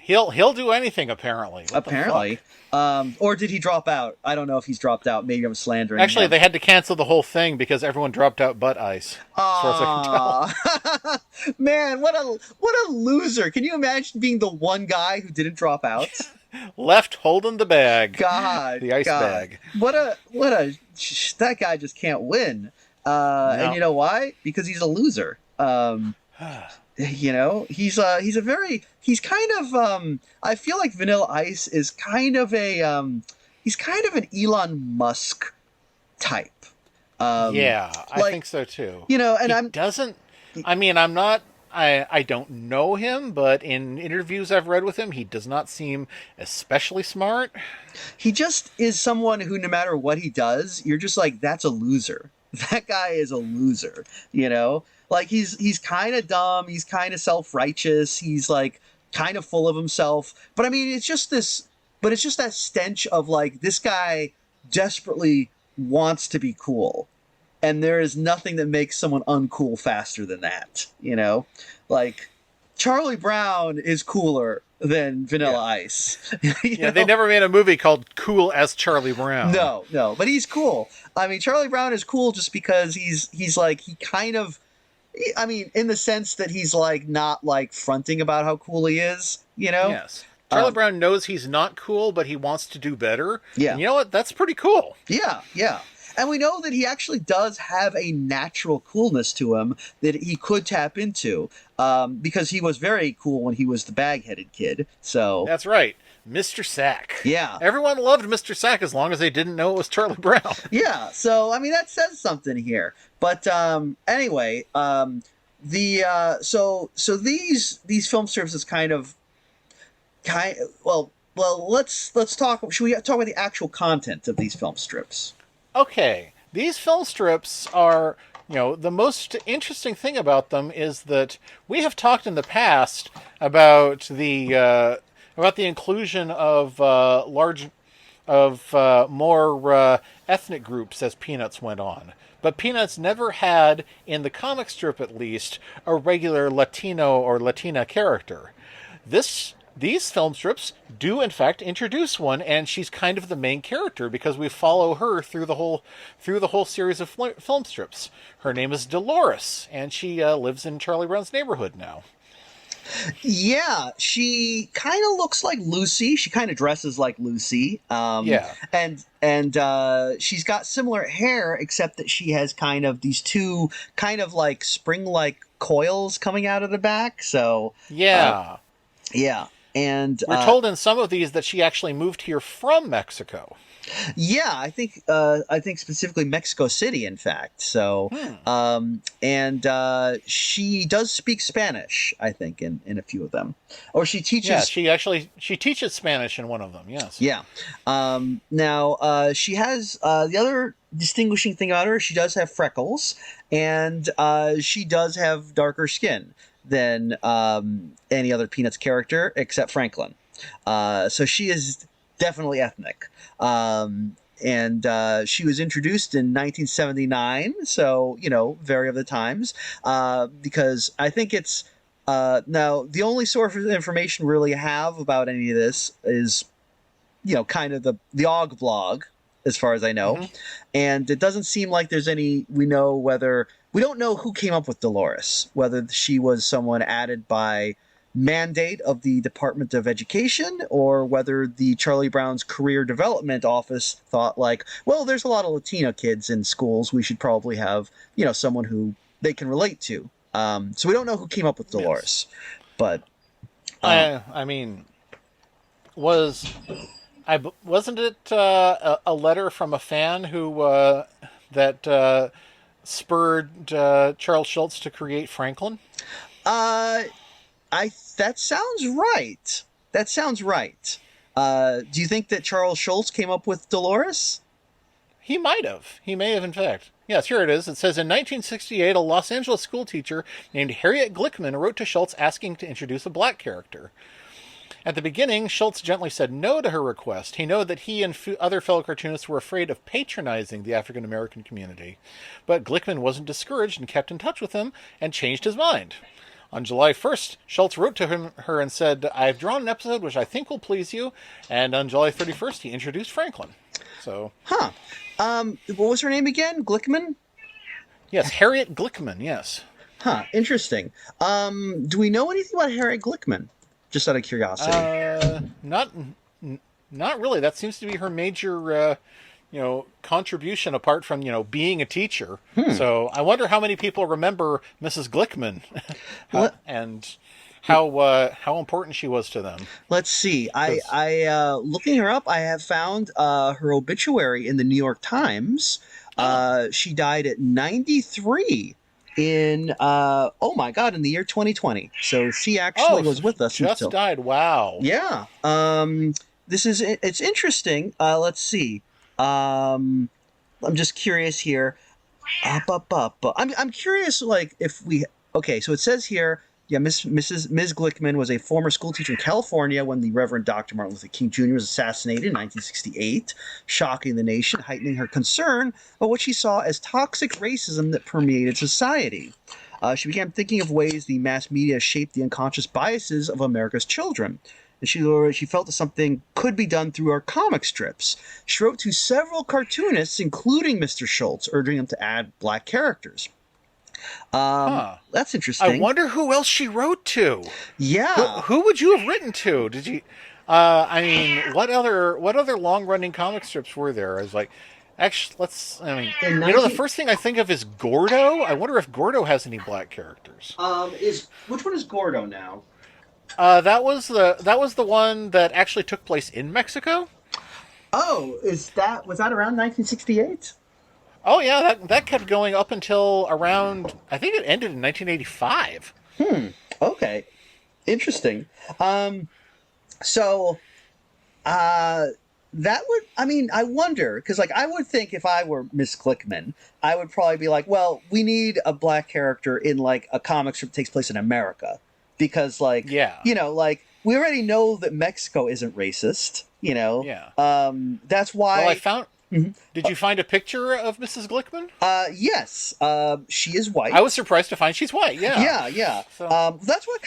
he'll do anything apparently. What apparently. Or did he drop out? I don't know if he's dropped out. Maybe I'm slandering Actually, him. they had to cancel the whole thing because everyone dropped out but Ice. As far as I can tell. Man, what a loser. Can you imagine being the one guy who didn't drop out? Left holding the bag. God. The ice bag. That guy just can't win. No. And you know why? Because he's a loser. He's kind of I feel like Vanilla Ice is kind of he's kind of an Elon Musk type. I think so too. I don't know him, but in interviews I've read with him, he does not seem especially smart. He just is someone who, no matter what he does, you're just like, that's a loser. That guy is a loser, Like, he's kind of dumb, he's kind of self-righteous, he's, like, kind of full of himself. But, I mean, it's just that stench of, like, this guy desperately wants to be cool. And there is nothing that makes someone uncool faster than that, Like, Charlie Brown is cooler than Vanilla Ice. They never made a movie called Cool as Charlie Brown. No, but he's cool. I mean, Charlie Brown is cool just because he's like, he kind of, I mean, in the sense that he's like not like fronting about how cool he is, Yes. Charlie Brown knows he's not cool, but he wants to do better. Yeah. And you know what? That's pretty cool. Yeah. And we know that he actually does have a natural coolness to him that he could tap into, because he was very cool when he was the bag-headed kid. So that's right, Mr. Sack. Yeah, everyone loved Mr. Sack as long as they didn't know it was Charlie Brown. Yeah, so I mean that says something here. But anyway, so these film strips is let's talk. Should we talk about the actual content of these film strips? Okay, these film strips are, the most interesting thing about them is that we have talked in the past about the inclusion of more ethnic groups as Peanuts went on. But Peanuts never had, in the comic strip at least, a regular Latino or Latina character. These film strips do, in fact, introduce one, and she's kind of the main character because we follow her through the whole series of film strips. Her name is Delores, and she lives in Charlie Brown's neighborhood now. Yeah, she kind of looks like Lucy. She kind of dresses like Lucy. And she's got similar hair, except that she has kind of these two kind of like spring-like coils coming out of the back. So yeah. And we're told in some of these that she actually moved here from Mexico. Yeah, I think specifically Mexico City, in fact. So, she does speak Spanish, I think, in a few of them, or she teaches. Yeah, she teaches Spanish in one of them. Yes. Yeah. Now, she has the other distinguishing thing about her. She does have freckles, and she does have darker skin than any other Peanuts character except Franklin. So she is definitely ethnic. And she was introduced in 1979, so, very of the times, because I think it's, now, the only source of information we really have about any of this is, kind of the Og blog, as far as I know. Mm-hmm. And it doesn't seem like there's any, we don't know who came up with Delores, whether she was someone added by mandate of the Department of Education, or whether the Charlie Brown's Career Development Office thought like, well, there's a lot of Latino kids in schools, we should probably have, someone who they can relate to. So we don't know who came up with Delores, but I mean, was Wasn't it a letter from a fan who that spurred Charles Schultz to create Franklin? Uh, that sounds right. That sounds right. Do you think that Charles Schultz came up with Delores? He might have. He may have, in fact. Yes, here it is. It says in 1968, a Los Angeles schoolteacher named Harriet Glickman wrote to Schultz asking to introduce a black character. At the beginning, Schultz gently said no to her request. He knew that he and other fellow cartoonists were afraid of patronizing the African American community. But Glickman wasn't discouraged and kept in touch with him and changed his mind. On July 1st, Schultz wrote to her and said, I've drawn an episode which I think will please you. And on July 31st, he introduced Franklin. So, Huh. What was her name again? Glickman? yes, Harriet Glickman, yes. Huh. Interesting. Do we know anything about Harriet Glickman? Just out of curiosity. Not really. That seems to be her major, contribution apart from, being a teacher. So I wonder how many people remember Mrs. Glickman and how important she was to them. Let's see. I looking her up, I have found her obituary in the New York Times. She died at 93 in oh my god, in the year 2020. So she actually was with us just until died. Wow. Yeah. It's interesting. Let's see. I'm just curious here. I'm curious, like, if we. Okay, so it says here. Yeah, Ms. Glickman was a former schoolteacher in California when the Reverend Dr. Martin Luther King Jr. was assassinated in 1968, shocking the nation, heightening her concern about what she saw as toxic racism that permeated society. She began thinking of ways the mass media shaped the unconscious biases of America's children. And she felt that something could be done through our comic strips. She wrote to several cartoonists, including Mr. Schultz, urging them to add black characters. That's interesting. I wonder who else she wrote to. Yeah. Who would you have written to? Did you? I mean, what other long-running comic strips were there? I was like, actually, the first thing I think of is Gordo. I wonder if Gordo has any black characters. Which one is Gordo now? That was the one that actually took place in Mexico. Oh, was that around 1968? Oh yeah, that kept going up until around, I think it ended in 1985. Okay. Interesting. So that would, I wonder, because, like, I would think if I were Miss Glickman, I would probably be like, well, we need a black character in, like, a comic strip that takes place in America. Because, like, like, we already know that Mexico isn't racist, Yeah. That's why... Well, I found... Mm-hmm. Did you find a picture of Mrs. Glickman? Yes. She is white. I was surprised to find she's white. Yeah. Yeah. So. That's why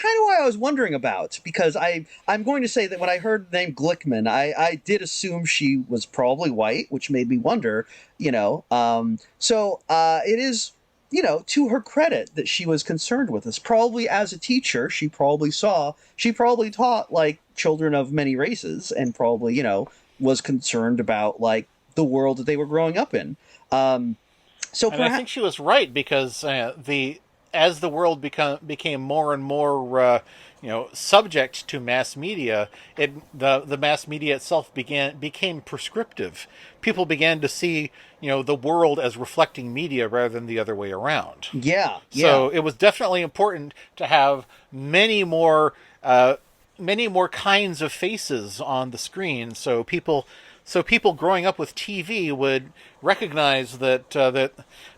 I was wondering about, because I'm going to say that when I heard the name Glickman, I did assume she was probably white, which made me wonder, So it is, to her credit that she was concerned with this. Probably as a teacher, she probably taught, like, children of many races, and probably, was concerned about, like, the world that they were growing up in. I think she was right, because as the world became more and more subject to mass media, the mass media itself became prescriptive. People began to see the world as reflecting media rather than the other way around. Yeah. So it was definitely important to have many more kinds of faces on the screen, so people growing up with TV would recognize that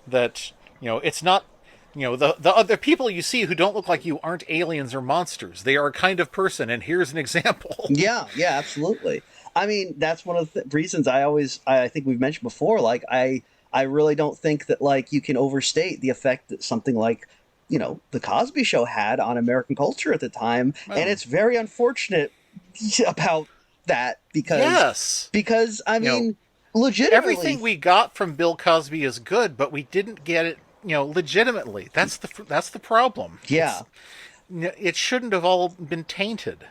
it's not, the other people you see who don't look like you aren't aliens or monsters. They are a kind of person, and here's an example. Yeah, absolutely. I mean, that's one of the reasons I think we've mentioned before, like, I really don't think that, like, you can overstate the effect that something like, The Cosby Show had on American culture at the time. Oh. And it's very unfortunate about that, because legitimately, everything we got from Bill Cosby is good, but we didn't get it legitimately. That's the problem. Yeah, it shouldn't have all been tainted.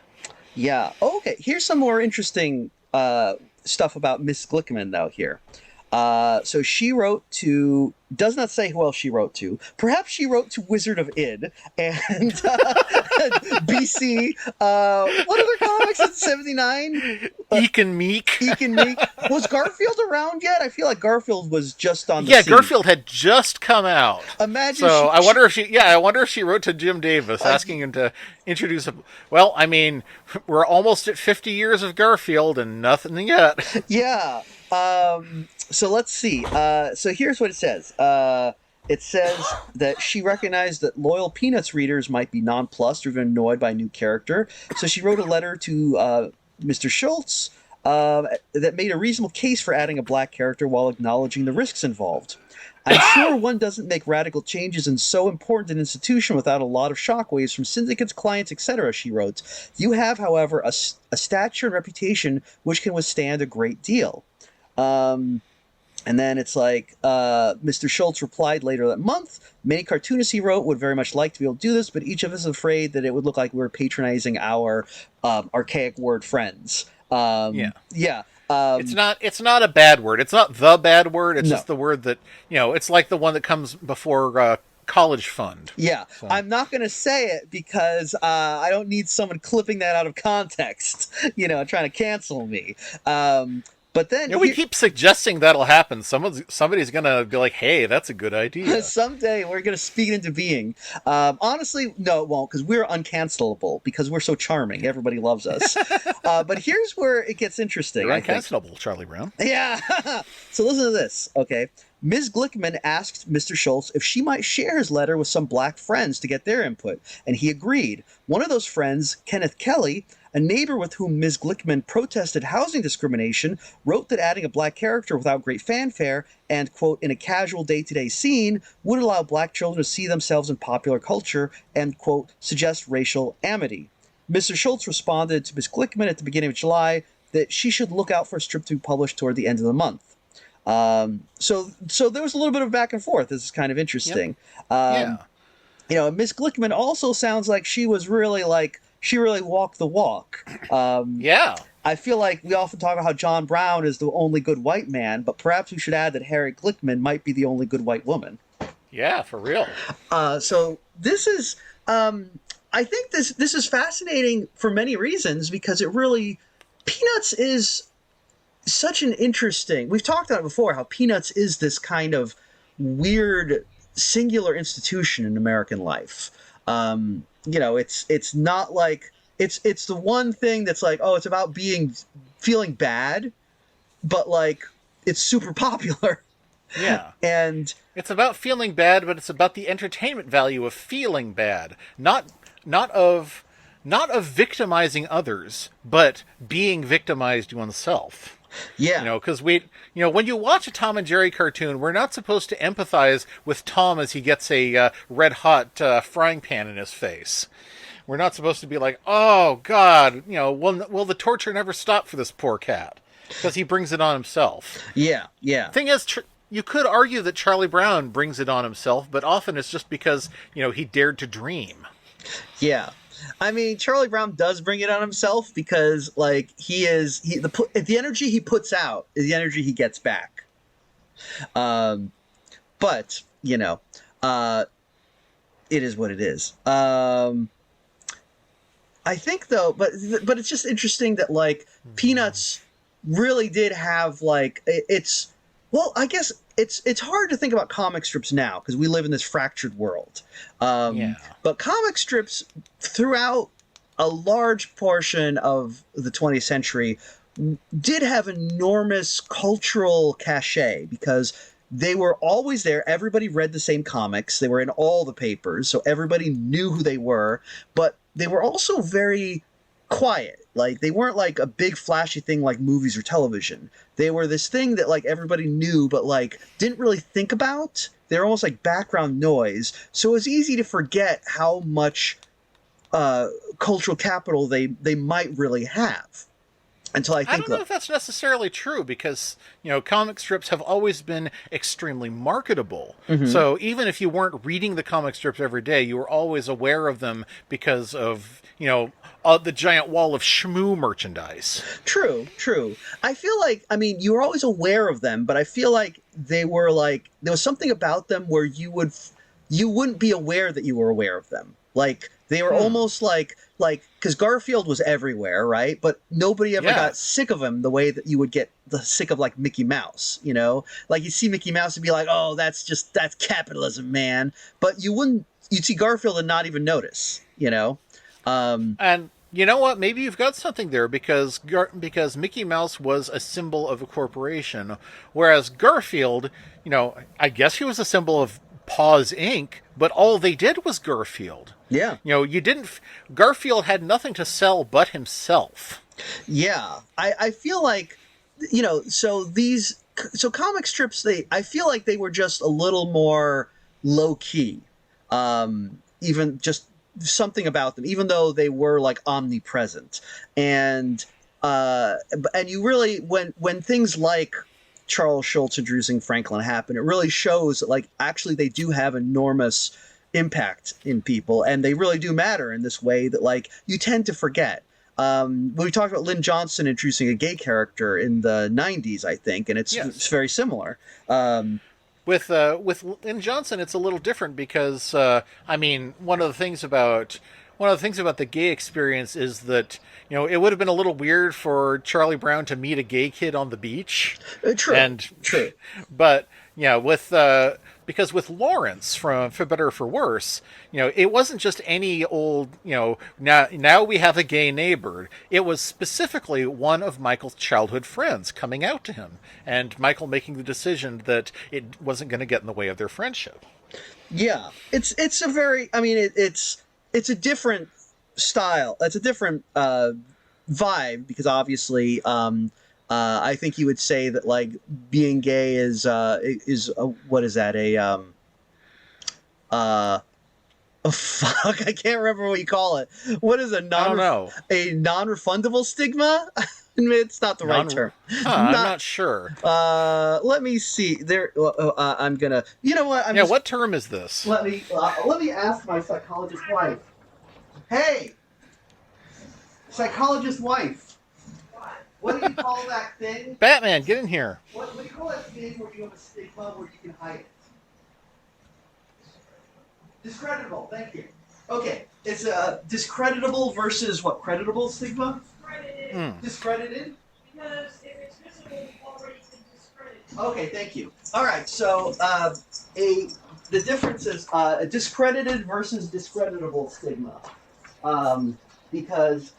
Yeah. Okay, here's some more interesting stuff about Miss Glickman, though, here. So she wrote to, does not say who else she wrote to. Perhaps she wrote to Wizard of Id and BC. What other comics in '79? Eek and Meek. Eek and Meek. Was Garfield around yet? I feel like Garfield was just on the Yeah, scene. Garfield had just come out. Imagine. So I wonder if she. Yeah, I wonder if she wrote to Jim Davis asking him to introduce. Well, I mean, we're almost at 50 years of Garfield and nothing yet. Yeah. So let's see. So here's what it says. It says that she recognized that loyal Peanuts readers might be nonplussed or even annoyed by a new character. So she wrote a letter to Mr. Schultz that made a reasonable case for adding a black character while acknowledging the risks involved. I'm sure one doesn't make radical changes in so important an institution without a lot of shockwaves from syndicates, clients, etc., she wrote. You have, however, a stature and reputation which can withstand a great deal. And then it's like, Mr. Schultz replied later that month, many cartoonists, he wrote, would very much like to be able to do this, but each of us is afraid that it would look like we're patronizing our archaic word friends. Yeah. It's not a bad word. It's not the bad word. It's just the word that, it's like the one that comes before college fund. Yeah. So. I'm not going to say it because I don't need someone clipping that out of context, trying to cancel me. But then we keep suggesting that'll happen. Somebody's gonna be like, "Hey, that's a good idea." Someday we're gonna speak it into being. Honestly, no, it won't, because we're uncancelable because we're so charming. Everybody loves us. But here's where it gets interesting. You're uncancelable, Charlie Brown. Yeah. So listen to this. Okay. Ms. Glickman asked Mr. Schultz if she might share his letter with some black friends to get their input, and he agreed. One of those friends, Kenneth Kelly, a neighbor with whom Ms. Glickman protested housing discrimination, wrote that adding a black character without great fanfare and, quote, in a casual day-to-day scene would allow black children to see themselves in popular culture and, quote, suggest racial amity. Mr. Schultz responded to Ms. Glickman at the beginning of July that she should look out for a strip to be published toward the end of the month. So there was a little bit of back and forth. This is kind of interesting. Yep. Ms. Glickman also sounds like she was really she really walked the walk. I feel like we often talk about how John Brown is the only good white man, but perhaps we should add that Harriet Glickman might be the only good white woman. Yeah, for real. So this is, I think this is fascinating for many reasons because it really, Peanuts is such an interesting, we've talked about it before, how Peanuts is this kind of weird singular institution in American life. It's not like it's the one thing that's like, oh, it's about feeling bad, but it's super popular. Yeah. And it's about feeling bad, but it's about the entertainment value of feeling bad, not of victimizing others, but being victimized oneself. Yeah. Because when you watch a Tom and Jerry cartoon, we're not supposed to empathize with Tom as he gets a red hot frying pan in his face. We're not supposed to be like, oh God, will the torture never stop for this poor cat? Because he brings it on himself. Yeah. Thing is, you could argue that Charlie Brown brings it on himself, but often it's just because he dared to dream. Yeah. I mean, Charlie Brown does bring it on himself because, the energy he puts out is the energy he gets back. But it is what it is. I think though, but it's just interesting that Peanuts really did have it's. Well, I guess it's hard to think about comic strips now because we live in this fractured world. But comic strips throughout a large portion of the 20th century did have enormous cultural cachet because they were always there. Everybody read the same comics. They were in all the papers, so everybody knew who they were. But they were also very quiet. They weren't a big flashy thing like movies or television. They were this thing that everybody knew but didn't really think about. They're almost like background noise. So it was easy to forget how much cultural capital they might really have. until I I think don't know if that's necessarily true because, comic strips have always been extremely marketable. Mhm. So even if you weren't reading the comic strips every day, you were always aware of them because of, the giant wall of Shmoo merchandise. True, true. I feel like, I mean, you were always aware of them, but I feel like they were like there was something about them where you wouldn't be aware that you were aware of them. Like they were almost like because Garfield was everywhere, right? But nobody ever Yeah. got sick of him the way that you would get the sick of like Mickey Mouse. You know, like you see Mickey Mouse and be like, oh, that's capitalism, man. But you'd see Garfield and not even notice. You know. And you know what? Maybe you've got something there because Mickey Mouse was a symbol of a corporation, whereas Garfield, I guess he was a symbol of Paws Inc., but all they did was Garfield. Yeah. You didn't. Garfield had nothing to sell but himself. Yeah, I feel like, so comic strips, I feel like they were just a little more low key, even just something about them, even though they were like omnipresent, and you really when things like Charles Schultz introducing Franklin happen, it really shows that like actually they do have enormous impact in people, and they really do matter in this way that like you tend to forget. We talked about Lynn Johnson introducing a gay character in the '90s, I think, and it's Yes. very similar. Um, With Lynn Johnson, it's a little different because one of the things about the gay experience is that it would have been a little weird for Charlie Brown to meet a gay kid on the beach, true, and true. but because with Lawrence from For Better or For Worse, it wasn't just any old now we have a gay neighbor. It was specifically one of Michael's childhood friends coming out to him, and Michael making the decision that it wasn't going to get in the way of their friendship. Yeah, it's a very. I mean, it's a different style. It's a different vibe because obviously, I think you would say that like being gay is what is that oh, fuck, I can't remember what you call it. What is I don't know. a non-refundable stigma? It's not the right term. I'm not sure. Let me see. I'm gonna. You know what? What term is this? Let me ask my psychologist wife. Hey, psychologist wife. What do you call that thing? Batman, get in here. What do you call that thing where you have a stigma where you can hide it? Discreditable. Thank you. Okay, it's discreditable versus what? Creditable stigma? Discredited. Discredited? Because if it's visible, you've already been discredited. Okay, thank you. All right, so the difference is a discredited versus discreditable stigma, because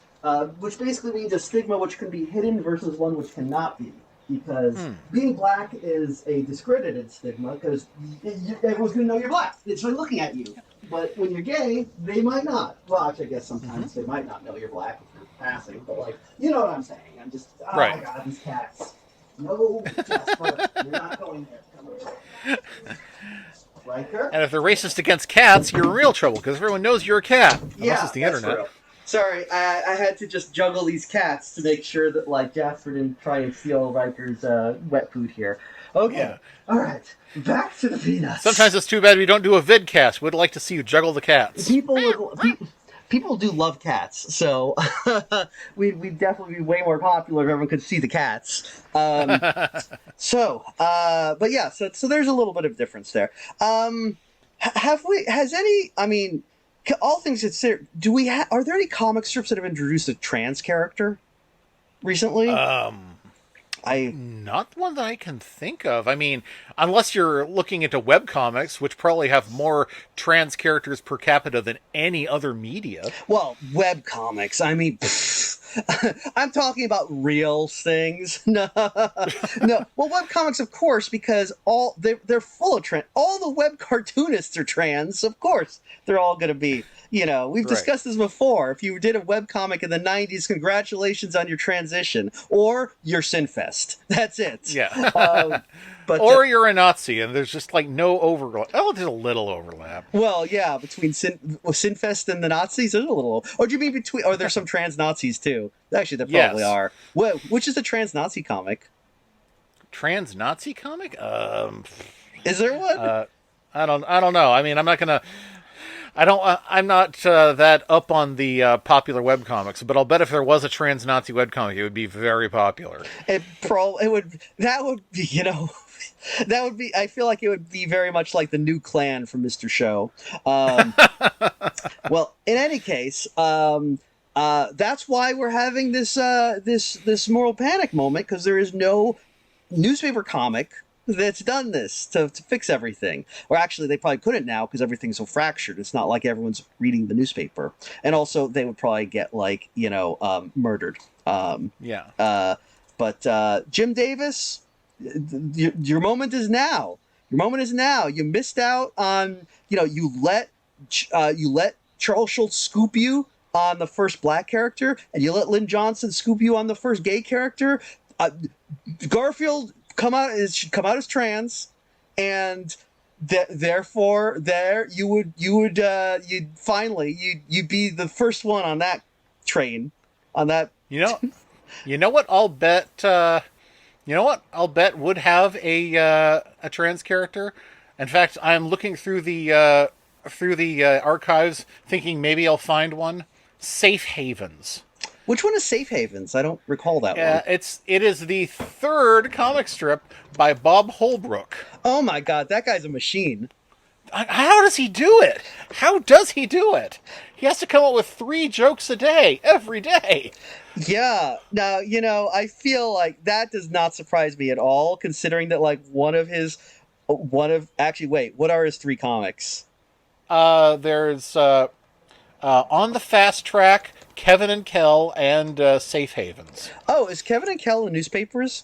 which basically means a stigma which can be hidden versus one which cannot be. Because being black is a discredited stigma because everyone's going to know you're black. It's like looking at you. But when you're gay, they might not. Well, actually, I guess sometimes they might not know you're black if you're passing. But, like, you know what I'm saying. I'm just, oh Right. my God, these cats. No, Jasper, you're not going there. Riker? And if they're racist against cats, you're in real trouble because everyone knows you're a cat. Unless it's the that's internet. true. Sorry, I had to just juggle these cats to make sure that like Jasper didn't try and steal Riker's wet food here. Okay, Yeah. all right, back to the peanuts. Sometimes it's too bad we don't do a vidcast. We'd like to see you juggle the cats. People do love cats, so we'd definitely be way more popular if everyone could see the cats. But yeah, so there's a little bit of difference there. All things considered, are there any comic strips that have introduced a trans character recently? Not one that I can think of. I mean, unless you're looking into webcomics, which probably have more trans characters per capita than any other media. Well, webcomics. I mean, I'm talking about real things. No. Well, webcomics, of course, because they're full of trans. All the web cartoonists are trans, of course. They're all going to be. We've discussed this before. If you did a webcomic in the 90s, congratulations on your transition. Or your Sinfest. That's it. Yeah. But Or you're a Nazi and there's just like no overlap. Oh, there's a little overlap. well, yeah, between Sinfest and the Nazis, there's a little. Or do you mean between? Or there's some trans Nazis too? Actually, there probably Yes. are. Well, which is the trans Nazi comic? Trans Nazi comic? Is there one? I don't know. I mean, I'm not gonna. I don't. I'm not that up on the popular webcomics, but I'll bet if there was a trans Nazi webcomic, it would be very popular. It would. That would be. You know. That would be. I feel like it would be very much like the new clan from Mr. Show. Well, in any case, that's why we're having this moral panic moment, because there is no newspaper comic that's done this to fix everything. Or actually, they probably couldn't now because everything's so fractured. It's not like everyone's reading the newspaper, and also they would probably get murdered. Yeah. But Jim Davis, your moment is now. Your moment is now. You missed out on. You let Charles Schultz scoop you on the first black character, and you let Lynn Johnson scoop you on the first gay character. Garfield should come out as trans, and therefore you'd finally be the first one on that train, on that. You know what? I'll bet. You know what? I'll bet would have a trans character. In fact, I'm looking through the archives, thinking maybe I'll find one. Safe Havens. Which one is Safe Havens? I don't recall that one. It is the third comic strip by Bob Holbrook. Oh my god, that guy's a machine. How does he do it? How does he do it? He has to come up with 3 jokes a day, every day. Yeah. Now, I feel like that does not surprise me at all, considering that what are his 3 comics? There's On the Fast Track, Kevin and Kel, and Safe Havens. Oh, is Kevin and Kel in newspapers?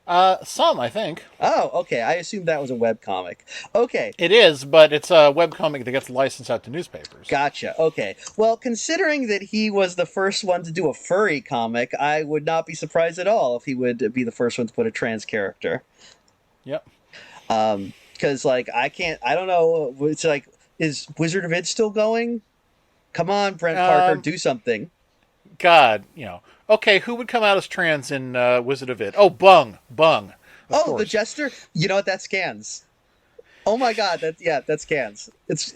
Some, I think. Oh, okay. I assumed that was a webcomic. Okay. It is, but it's a webcomic that gets licensed out to newspapers. Gotcha. Okay. Well, considering that he was the first one to do a furry comic, I would not be surprised at all if he would be the first one to put a trans character. Yep. Because, I don't know. It's is Wizard of Id still going? Come on, Brent Parker, do something. God, Okay, who would come out as trans in Wizard of Id? Oh, Bung. Of course. The Jester? You know what? That scans. Oh my god, that scans. It's...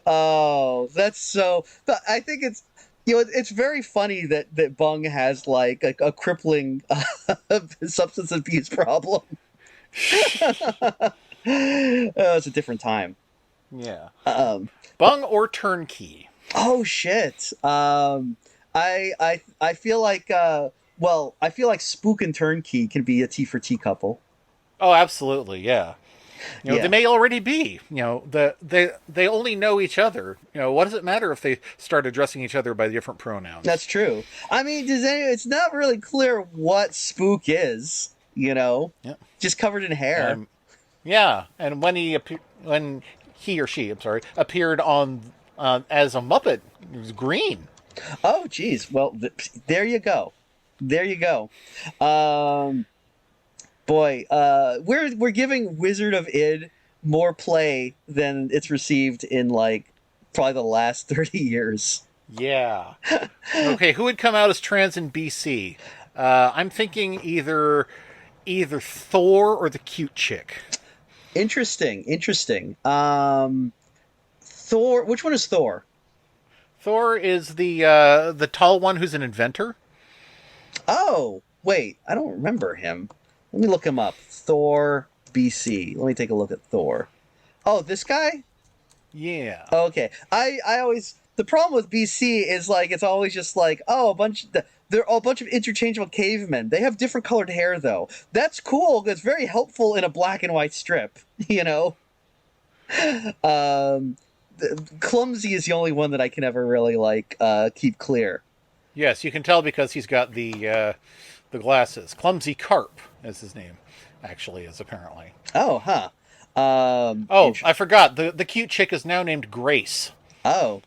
Oh, that's so... But I think it's... it's very funny that Bung has, a crippling substance abuse problem. It's a different time. Yeah. Bung or Turnkey? Oh, shit. I feel like I feel like Spook and Turnkey can be a T for T couple. Oh, absolutely, yeah. They may already be. They only know each other. What does it matter if they start addressing each other by different pronouns? That's true. I mean, it's not really clear what Spook is. Just covered in hair. Yeah, and when he or she, appeared on as a Muppet, it was green. Oh, geez. Well, there you go. Boy, we're giving Wizard of Id more play than it's received in probably the last 30 years. Yeah. Okay, who would come out as trans in BC? I'm thinking either Thor or the cute chick. Interesting. Thor. Which one is Thor? Thor is the tall one who's an inventor. Oh, wait. I don't remember him. Let me look him up. Thor BC. Let me take a look at Thor. Oh, this guy? Yeah. Okay. I always... The problem with BC is, it's always just they're a bunch of interchangeable cavemen. They have different colored hair, though. That's cool. That's very helpful in a black and white strip, Clumsy is the only one that I can ever really keep clear. Yes, you can tell because he's got the glasses. Clumsy Carp is his name, actually, is apparently. Oh, huh. I forgot. The cute chick is now named Grace. Oh.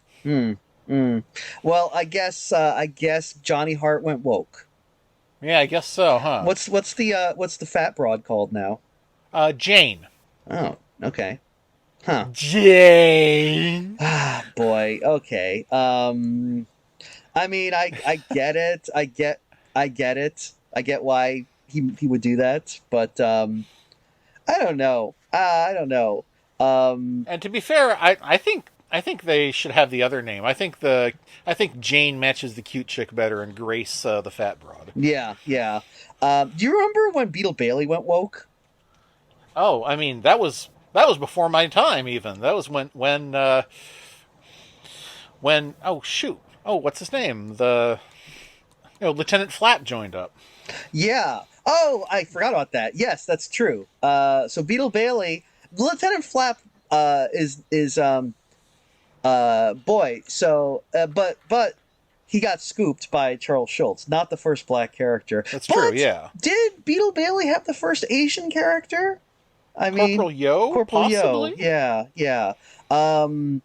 Well, I guess Johnny Hart went woke. Yeah, I guess so, huh? What's the fat broad called now? Jane. Oh, okay. Huh. Jane. Ah, boy. Okay. I mean, I get it. I get it. I get why he would do that, but I don't know. I don't know. Um, And to be fair, I think they should have the other name. I think Jane matches the cute chick better, and Grace the fat broad. yeah, yeah. Do you remember when Beetle Bailey went woke? Oh, I mean that was before my time. Even that was when oh shoot what's his name, the Lieutenant Flap joined up. Yeah. Oh, I forgot about that. Yes, that's true. So Beetle Bailey, Lieutenant Flap, is boy. So, but he got scooped by Charles Schultz, not the first black character. That's true. But Yeah, did Beetle Bailey have the first Asian character? I mean, Corporal Yo, Corporal Yo. possibly. Yeah, yeah. And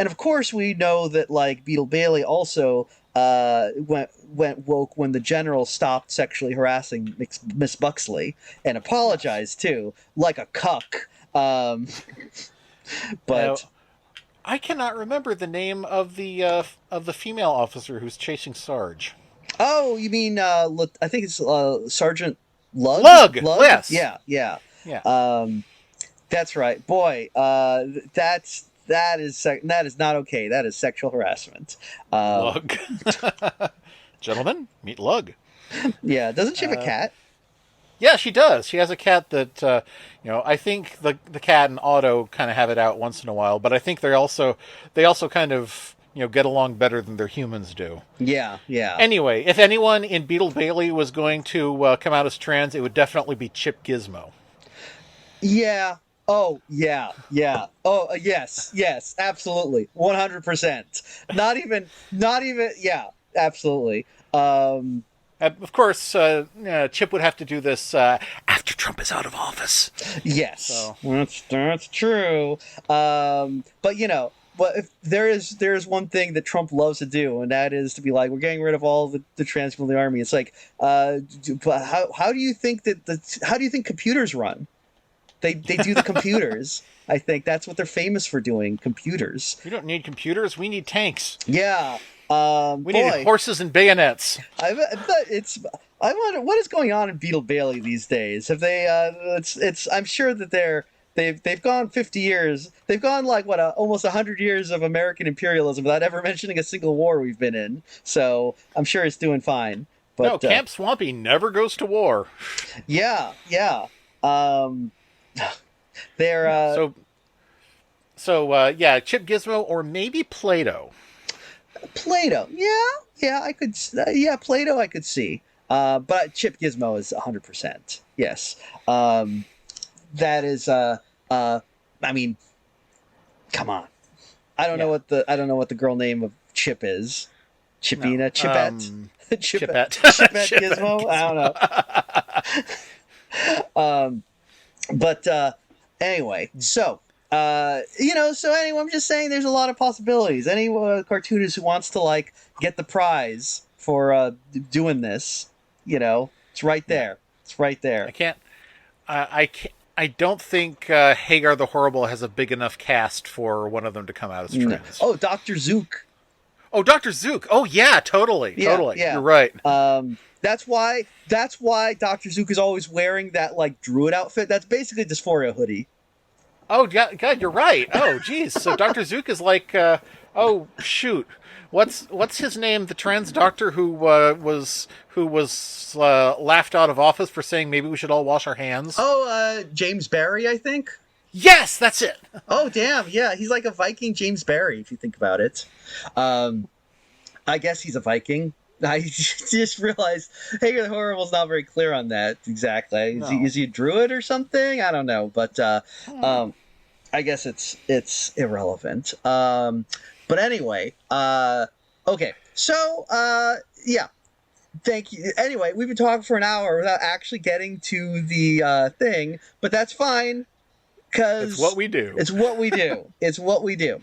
of course we know that like Beetle Bailey also went woke when the general stopped sexually harassing Miss Buxley and apologized too, like a cuck. Um, Now, but I cannot remember the name of the female officer who's chasing Sarge. oh, you mean I think it's Sergeant Lug? Lug. Lug? Yes. Yeah, yeah. Yeah. That's right, boy. That is not okay. That is sexual harassment. Lug. Gentlemen, meet Lug. Yeah, doesn't she have a cat? Yeah, she does. She has a cat that I think the cat and Otto kind of have it out once in a while, but I think they also kind of get along better than their humans do. Yeah, yeah. Anyway, if anyone in Beetle Bailey was going to come out as trans, it would definitely be Chip Gizmo. Yeah. Oh, yeah, yeah. Oh, yes, yes, absolutely, 100%. Not even. Yeah, absolutely. Of course, Chip would have to do this after Trump is out of office. Yes, So. that's true. But but if there is one thing that Trump loves to do, and that is to be like, we're getting rid of all the trans people in the army. It's like, but how do you think how do you think computers run? They do the computers. I think that's what they're famous for doing. Computers. We don't need computers. We need tanks. Yeah. We need horses and bayonets. I wonder what is going on in Beetle Bailey these days. Have they? It's. I'm sure that they've gone 50 years. They've gone like almost 100 years of American imperialism without ever mentioning a single war we've been in. So I'm sure it's doing fine. But no, Camp Swampy never goes to war. Yeah, yeah. They're yeah, Chip Gizmo or maybe Plato. Plato. Yeah, I could. Yeah, Plato, I could see. But Chip Gizmo is 100%. Yes. That is. I mean, come on. I don't know what the girl name of Chip is. Chipina, Chipette, Chipette. Chipette Gizmo. I don't know. But anyway, so anyway, I'm just saying there's a lot of possibilities. Any cartoonist who wants to like get the prize for doing this, it's right there. It's right there. I don't think Hagar the Horrible has a big enough cast for one of them to come out as trans. Oh, Dr. Zook. Oh, Dr. Zook. Oh yeah, totally. Yeah. You're right. That's why Dr. Zook is always wearing that like druid outfit. That's basically dysphoria hoodie. Oh God, you're right. Oh geez, so Dr. Zook is like, oh shoot, what's his name? The trans doctor who was laughed out of office for saying maybe we should all wash our hands. Oh, James Barry, I think. Yes, that's it. Oh damn, yeah, he's like a Viking James Barry if you think about it. I guess he's a Viking. I just realized Hager the Horrible's not very clear on that exactly. No. Is he a druid or something? I don't know, but I guess it's irrelevant. But anyway, okay. So yeah, thank you. Anyway, we've been talking for an hour without actually getting to the thing, but that's fine because It's what we do. It's what we do. It's what we do.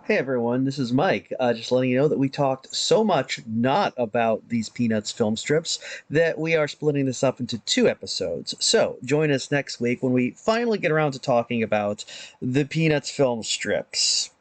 Hey everyone, this is Mike. Just letting you know that we talked so much not about these Peanuts film strips that we are splitting this up into 2 episodes. So join us next week when we finally get around to talking about the Peanuts film strips.